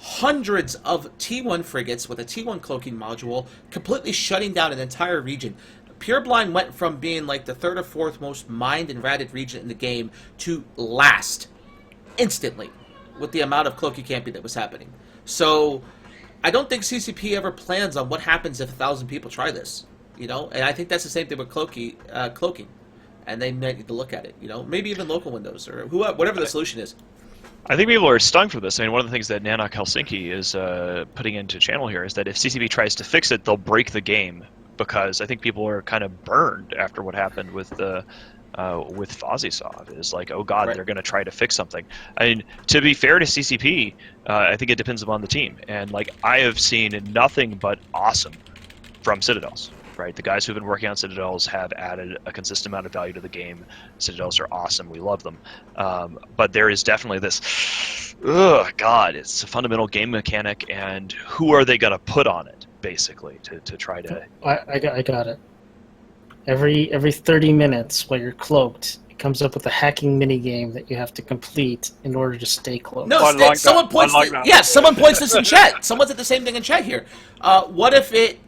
hundreds of T1 frigates with a T1 cloaking module completely shutting down an entire region. Pureblind went from being like the 3rd or 4th most mined and ratted region in the game to last instantly with the amount of cloaky camping that was happening. So I don't think CCP ever plans on what happens if 1,000 people try this, and I think that's the same thing with cloaking, and they need to look at it, maybe even local windows or whatever the solution is. I think people are stung for this. I mean, one of the things that Nanok Helsinki is putting into channel here is that if CCP tries to fix it, they'll break the game, because I think people are kind of burned after what happened with Fozzy is like, oh god, they're going to try to fix something. I mean, to be fair to CCP, I think it depends upon the team. And like, I have seen nothing but awesome from Citadels. Right, the guys who've been working on Citadels have added a consistent amount of value to the game. Citadels are awesome; we love them. But there is definitely this, God, it's a fundamental game mechanic, and who are they going to put on it, basically, to try to? I got it. Every 30 minutes, while you're cloaked, it comes up with a hacking mini game that you have to complete in order to stay cloaked. No, someone points. Someone points this in chat. Someone said the same thing in chat here. What if it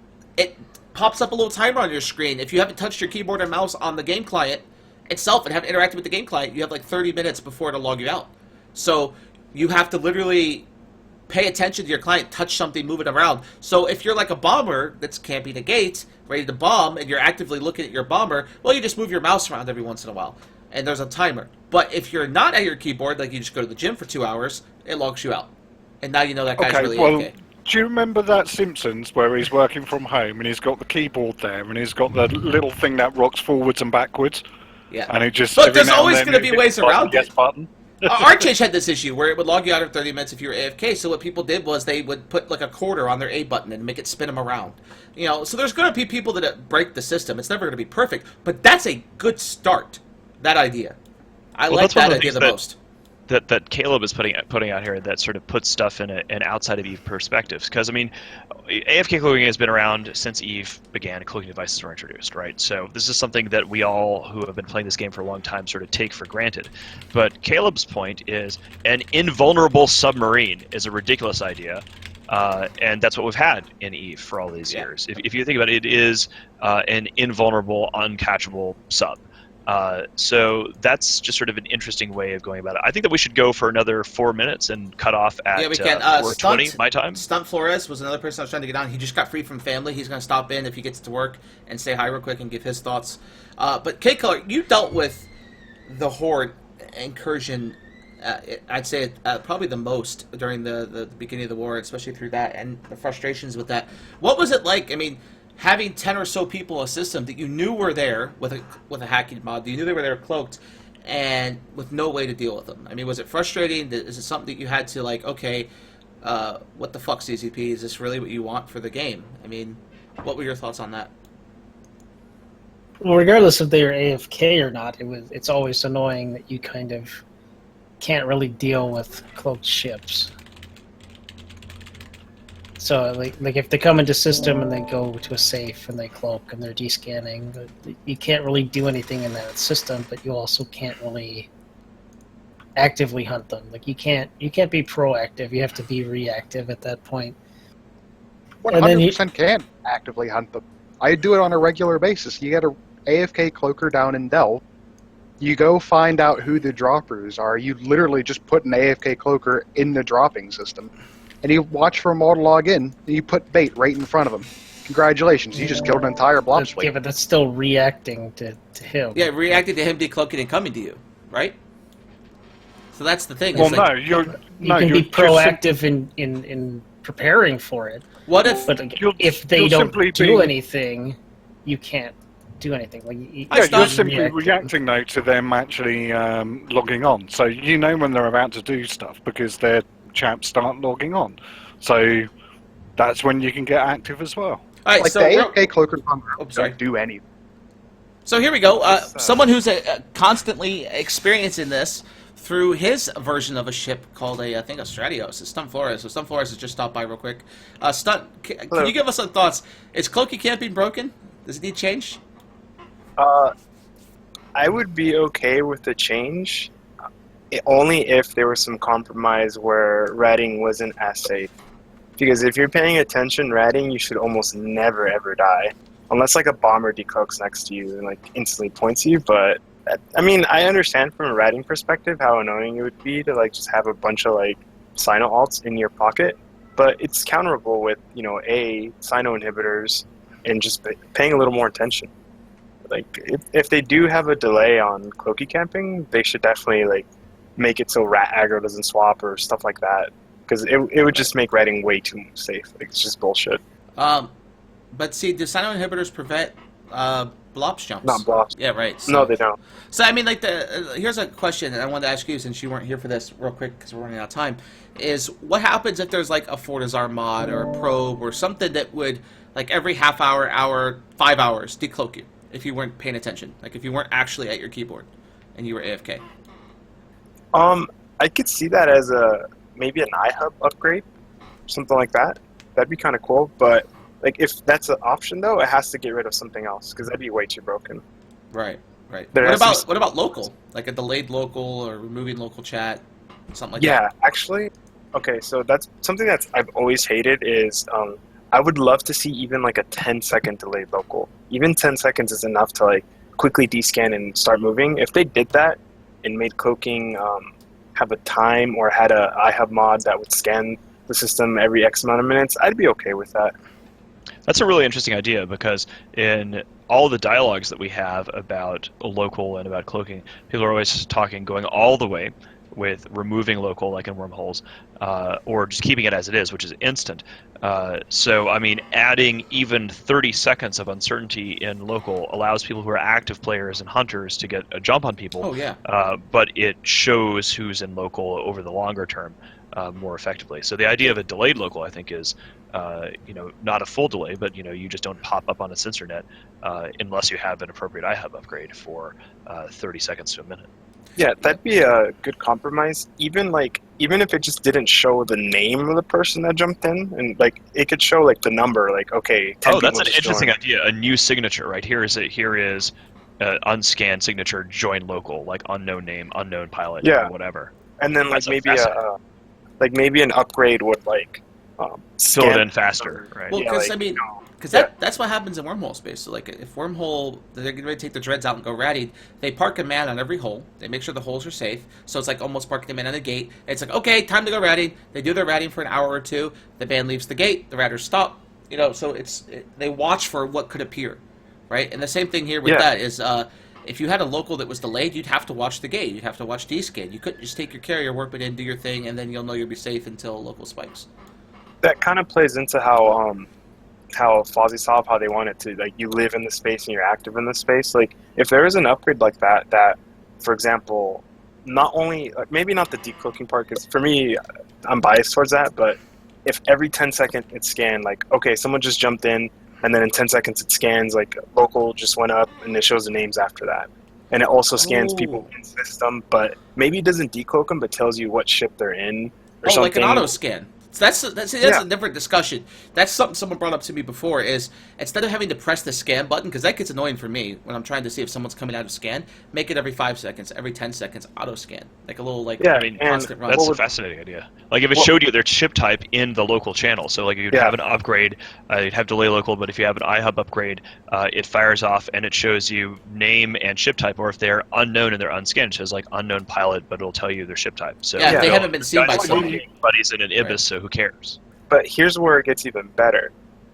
pops up a little timer on your screen? If you haven't touched your keyboard and mouse on the game client itself and haven't interacted with the game client, you have like 30 minutes before it'll log you out. So you have to literally pay attention to your client, touch something, move it around. So if you're like a bomber that's camping a gate, ready to bomb, and you're actively looking at your bomber, well, you just move your mouse around every once in a while, and there's a timer. But if you're not at your keyboard, like you just go to the gym for 2 hours, it logs you out. And now you know that guy's really AFK. Do you remember that Simpsons where he's working from home and he's got the keyboard there and he's got the little thing that rocks forwards and backwards? Yeah. And it just. Look, there's always going to be ways around it. Button. Archage had this issue where it would log you out in 30 minutes if you were AFK. So what people did was they would put like a quarter on their A button and make it spin them around. So there's going to be people that break the system. It's never going to be perfect, but that's a good start. That idea, I like that idea the most. That Caleb is putting out here that sort of puts stuff in an outside of EVE perspective. Because, I mean, AFK cloaking has been around since EVE began, cloaking devices were introduced, right? So this is something that we all who have been playing this game for a long time sort of take for granted. But Caleb's point is an invulnerable submarine is a ridiculous idea. And that's what we've had in EVE for all these years. If you think about it, it is an invulnerable, uncatchable sub. So that's just sort of an interesting way of going about it. I think that we should go for another 4 minutes and cut off at 4:20 my time. Stunt Flores was another person I was trying to get on. He just got free from family. He's going to stop in if he gets to work and say hi real quick and give his thoughts. But K-Color, you dealt with the Horde incursion, I'd say probably the most during the beginning of the war, especially through that and the frustrations with that. What was it like? I mean, having 10 or so people in a system that you knew were there with a hacking mod, you knew they were there cloaked, and with no way to deal with them. I mean, was it frustrating? Is it something that you had to like, okay, what the fuck, CCP? Is this really what you want for the game? I mean, what were your thoughts on that? Well, regardless if they are AFK or not, it's always annoying that you kind of can't really deal with cloaked ships. So, like if they come into system and they go to a safe and they cloak and they're descanning, you can't really do anything in that system, but you also can't really actively hunt them. Like you can't be proactive. You have to be reactive at that point. 100% can actively hunt them. I do it on a regular basis. You get a AFK cloaker down in Delve. You go find out who the droppers are. You literally just put an AFK cloaker in the dropping system. And you watch for them all to log in, and you put bait right in front of them. Congratulations, you just killed an entire blob Yeah, but that's still reacting to him. Yeah, reacting to him decloaking and coming to you, right? So that's the thing. Well, it's like, You can be proactive in preparing for it. What if? But if they don't do anything, you can't do anything. Like you're simply reacting though to them actually logging on. So you know when they're about to do stuff because their chaps start logging on. So that's when you can get active as well. All right, like so the AFK cloakers don't do anything. So here we go. Someone who's constantly experiencing this through his version of a ship called I think a Stratios. It's Stunt Flores. So Stunt Flores has just stopped by real quick. Stunt, can you give us some thoughts? Is Cloaky camping broken? Does it need change? I would be okay with the change, only if there was some compromise where ratting wasn't as safe. Because if you're paying attention, ratting, you should almost never ever die. Unless like a bomber decloaks next to you and like instantly points you, but I mean, I understand from a ratting perspective how annoying it would be to like just have a bunch of like Sino alts in your pocket, but it's counterable with, you know, Sino inhibitors and just paying a little more attention. Like if they do have a delay on cloaky camping, they should definitely like make it so rat aggro doesn't swap or stuff like that, because it would just make ratting way too safe. Like, it's just bullshit. But see, do Sino inhibitors prevent blops jumps? Not blops. Yeah, right. So, no, they don't. So I mean, like here's a question, and I wanted to ask you since you weren't here for this, real quick, because we're running out of time. Is what happens if there's like a Fortizar mod or a probe or something that would like every half hour, 5 hours decloak you if you weren't paying attention, like if you weren't actually at your keyboard and you were AFK? I could see that as maybe an iHub upgrade, something like that. That'd be kind of cool, but like if that's an option though, it has to get rid of something else because that'd be way too broken. Right. What about local? Like a delayed local or removing local chat, something like that? Yeah, actually, okay. So that's something I've always hated is I would love to see even like a 10-second delayed local. Even 10 seconds is enough to like quickly descan and start moving. If they did that and made cloaking have a time or had a iHub mod that would scan the system every X amount of minutes, I'd be okay with that. That's a really interesting idea because in all the dialogues that we have about local and about cloaking, people are always going all the way with removing local, like in wormholes, or just keeping it as it is, which is instant. So, I mean, adding even 30 seconds of uncertainty in local allows people who are active players and hunters to get a jump on people. Oh, yeah. But it shows who's in local over the longer term more effectively. So the idea of a delayed local, I think, is not a full delay, but you just don't pop up on a sensor net unless you have an appropriate iHub upgrade for 30 seconds to a minute. Yeah, that'd be a good compromise. Even if it just didn't show the name of the person that jumped in, and like it could show like the number, like okay. 10 that's an just interesting joined. idea. A new signature, right? Here is unscanned signature, join local, like unknown name, unknown pilot, or whatever. And then like maybe an upgrade would like fill it in faster, right? Well, because that's what happens in wormhole space. So like if wormhole, they're getting ready to take the dreads out and go ratty, they park a man on every hole. They make sure the holes are safe. So it's like almost parking a man on the gate. It's like, okay, time to go ratting. They do their ratting for an hour or two. The band leaves the gate. The ratters stop. So they watch for what could appear, right? And the same thing here with that is if you had a local that was delayed, you'd have to watch the gate. You'd have to watch descan. You couldn't just take your carrier, warp it in, do your thing, and then you'll know you'll be safe until local spikes. That kind of plays into how how FozzieSoft, how they want it to, like, you live in the space and you're active in the space. Like, if there is an upgrade like that, for example, not only, like, maybe not the decloaking part, because for me, I'm biased towards that, but if every 10 seconds it scanned, like, okay, someone just jumped in, and then in 10 seconds it scans, like, local just went up, and it shows the names after that. And it also scans people in system, but maybe it doesn't decloak them, but tells you what ship they're in or something. Like an auto scan. So that's a different discussion. That's something someone brought up to me before. Is instead of having to press the scan button, because that gets annoying for me when I'm trying to see if someone's coming out of scan, make it every 5 seconds, every 10 seconds, auto scan, like a little constant run. That's a fascinating idea. Like if it showed you their ship type in the local channel, so like you'd have an upgrade, you'd have delay local, but if you have an iHub upgrade, it fires off and it shows you name and ship type, or if they're unknown and they're unscanned, it shows like unknown pilot, but it'll tell you their ship type. So if they haven't been seen by someone. Everybody's in an Ibis, so who cares? But here's where it gets even better.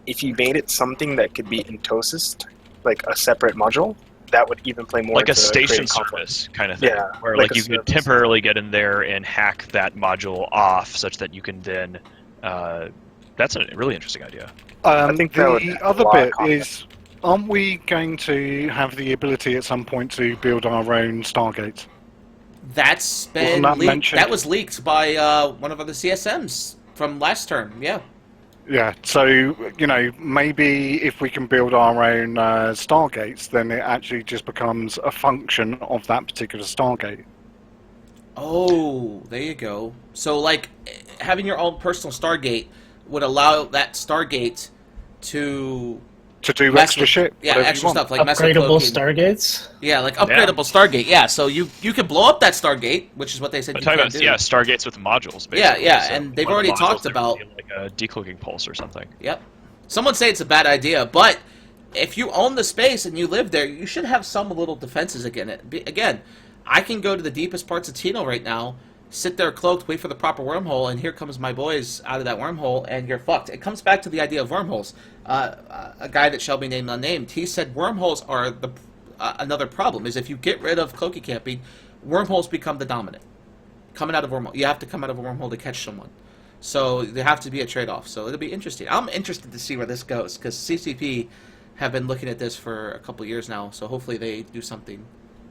If you made it something that could be in TOSIS, like a separate module, that would even play more like a into station creating service kind of thing, where like like you could temporarily get in there and hack that module off, such that you can then. That's a really interesting idea. I think the other bit is, aren't we going to have the ability at some point to build our own Stargates? That's been leaked. That was leaked by one of the CSMs from last term. Yeah. Yeah. So maybe if we can build our own Stargates, then it actually just becomes a function of that particular Stargate. Oh, there you go. So like having your own personal Stargate would allow that Stargate to do extra shit. Yeah, extra stuff like upgradable Stargates. Yeah, like upgradable Stargate. Yeah, so you could blow up that Stargate, which is what they said you can do. Yeah, Stargates with modules. Basically. Yeah, so and they've already talked about like a decloaking pulse or something. Yep. Someone say it's a bad idea, but if you own the space and you live there, you should have some little defenses against it. Again, I can go to the deepest parts of Tino right now, sit there cloaked, wait for the proper wormhole, and here comes my boys out of that wormhole, and you're fucked. It comes back to the idea of wormholes. A guy that shall be named unnamed, he said wormholes are another problem, is if you get rid of cloaky camping, wormholes become the dominant. Coming out of wormhole, you have to come out of a wormhole to catch someone. So there have to be a trade-off. So it'll be interesting. I'm interested to see where this goes, because CCP have been looking at this for a couple years now, so hopefully they do something.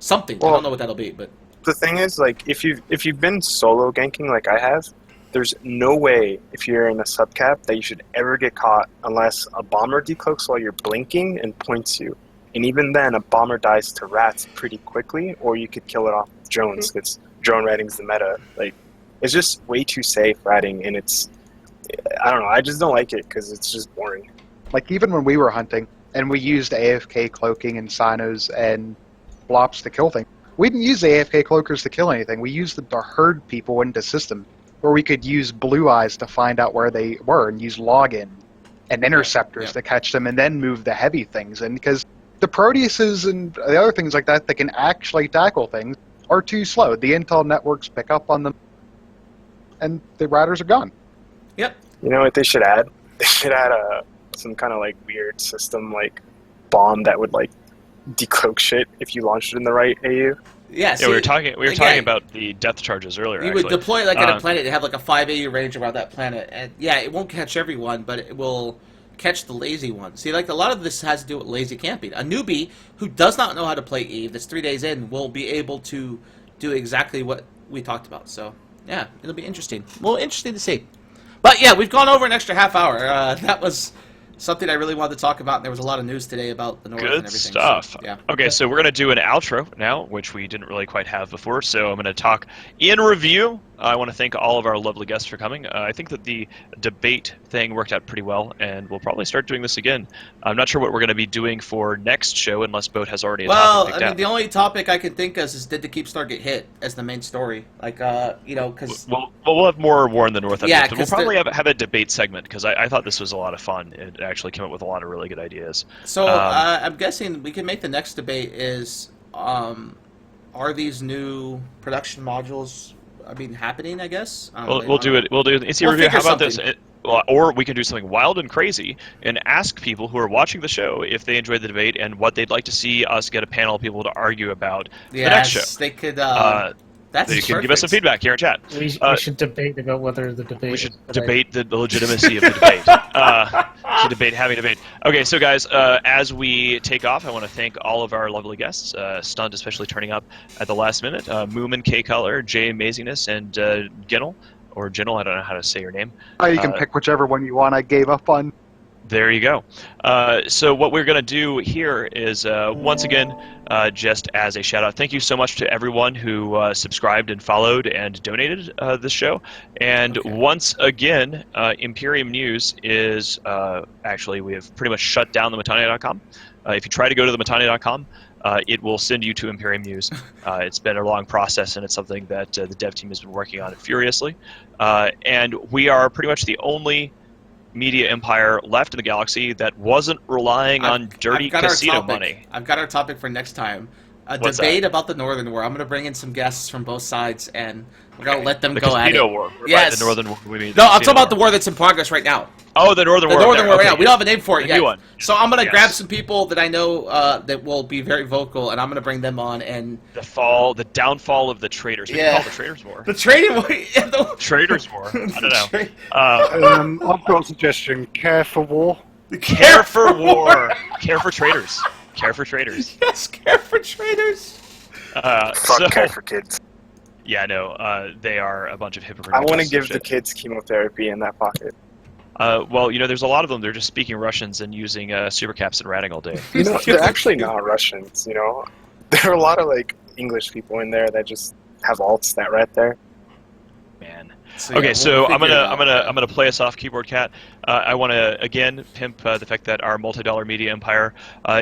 Well, I don't know what that'll be, but... The thing is, like, if you've been solo ganking like I have, there's no way, if you're in a subcap, that you should ever get caught unless a bomber decloaks while you're blinking and points you. And even then, a bomber dies to rats pretty quickly, or you could kill it off with drones, because drone ratting's the meta. Like, it's just way too safe ratting, and it's... I don't know, I just don't like it, because it's just boring. Like, even when we were hunting, and we used AFK cloaking and sinos and blops to kill things, we didn't use the AFK cloakers to kill anything. We used them to herd people into system, where we could use blue eyes to find out where they were and use login and interceptors to catch them and then move the heavy things in, because the Proteuses and the other things like that can actually tackle things are too slow. The intel networks pick up on them and the riders are gone. Yep. You know what they should add? They should add some kind of like weird system, like bomb that would like decloak shit if you launched it in the right AU. Yeah, we were talking about the depth charges earlier. You would deploy like at a planet to have like a 5 AU range around that planet, and yeah, it won't catch everyone, but it will catch the lazy ones. See, like a lot of this has to do with lazy camping. A newbie who does not know how to play Eve, that's 3 days in, will be able to do exactly what we talked about. So yeah, it'll be interesting. Well, interesting to see. But yeah, we've gone over an extra half hour. That was something I really wanted to talk about, and there was a lot of news today about the North and everything. Good stuff. So, yeah. Okay, so we're going to do an outro now, which we didn't really quite have before, so I'm going to talk in review. I want to thank all of our lovely guests for coming. I think that the debate thing worked out pretty well, and we'll probably start doing this again. I'm not sure what we're going to be doing for next show, unless Boat has already a topic picked out. The only topic I can think of is did the Keep Stargate hit as the main story? Like, because... We'll have more War in the North. Yeah, but we'll probably have a debate segment, because I thought this was a lot of fun. It actually came up with a lot of really good ideas. So I'm guessing we can make the next debate is, are these new production modules... happening, I guess. We'll do it. We'll do an instant review. How about this? Or we can do something wild and crazy and ask people who are watching the show if they enjoyed the debate and what they'd like to see us get a panel of people to argue about the next show. They could. You can give us some feedback here in chat. We should debate about whether the debate. We should debate the legitimacy of the debate. Having debate. Okay, so guys, as we take off, I want to thank all of our lovely guests, Stunned especially turning up at the last minute, Moomin, K-Color, Jay Amazingness, and Ginnel, or Ginnel, I don't know how to say your name. You can pick whichever one you want. I gave up on. There you go. So what we're going to do here is, once again, just as a shout-out, thank you so much to everyone who subscribed and followed and donated this show. And once again, Imperium News is, actually, we have pretty much shut down the Matane.com. If you try to go to the Matane.com, it will send you to Imperium News. It's been a long process, and it's something that the dev team has been working on furiously. And we are pretty much the only media empire left in the galaxy that wasn't relying on dirty casino money. I've got our topic for next time. A What's debate that? about the Northern War. I'm going to bring in some guests from both sides, and we're going to let them The go at it. casino war. Yes. The Northern War. We mean No, I'm casino talking about the war that's in progress right now. Oh, the Northern The War. Northern War right Okay, now. We don't have a name for it the yet. new one. So I'm going to Yes. grab some people that I know that will be very vocal, and I'm going to bring them on. And The downfall of the traitors. We can call it the Traitors War. the trading war. Yeah, Traitors War. I don't know. I've got a suggestion. Care for war. Care for war. Care for traitors. Care for traitors. Yes, care for traders. Fuck care for kids. Yeah, no, they are a bunch of hypocrites. I want to give the kids chemotherapy in that pocket. Well, there's a lot of them. They're just speaking Russians and using supercaps and ratting all day. They're actually not Russians. There are a lot of English people in there that just have alts that right there. Man. So, Okay, yeah, so we'll I'm figure it out. gonna play us off, Keyboard Cat. I want to again pimp the fact that our multi-dollar media empire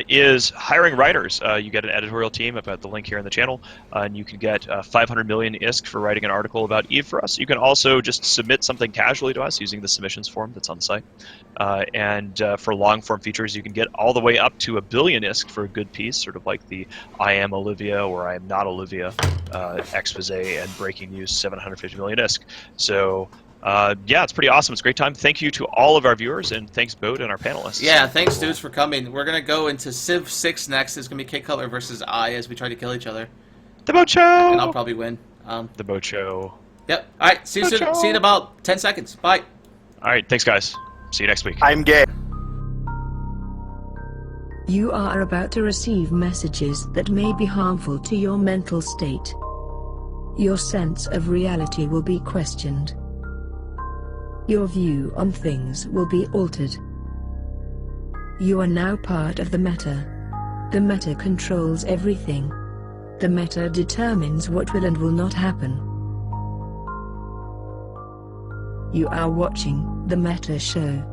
is hiring writers. You get an editorial team. I've got the link here in the channel, and you can get 500 million ISK for writing an article about Eve for us. You can also just submit something casually to us using the submissions form that's on the site. And for long-form features, you can get all the way up to 1 billion ISK for a good piece, sort of like the I am Olivia or I am not Olivia expose and breaking news 750 million ISK. So, yeah, it's pretty awesome. It's a great time. Thank you to all of our viewers, and thanks, Boat, and our panelists. Yeah, thanks, dudes, for coming. We're going to go into Civ 6 next. It's going to be K-Color versus I as we try to kill each other. The Boat Show! And I'll probably win. The Boat Show. Yep. All right, see you soon. See you in about 10 seconds. Bye. All right, thanks, guys. See you next week. I'm gay. You are about to receive messages that may be harmful to your mental state. Your sense of reality will be questioned. Your view on things will be altered. You are now part of the meta. The meta controls everything. The meta determines what will and will not happen. You are watching The Meta Show.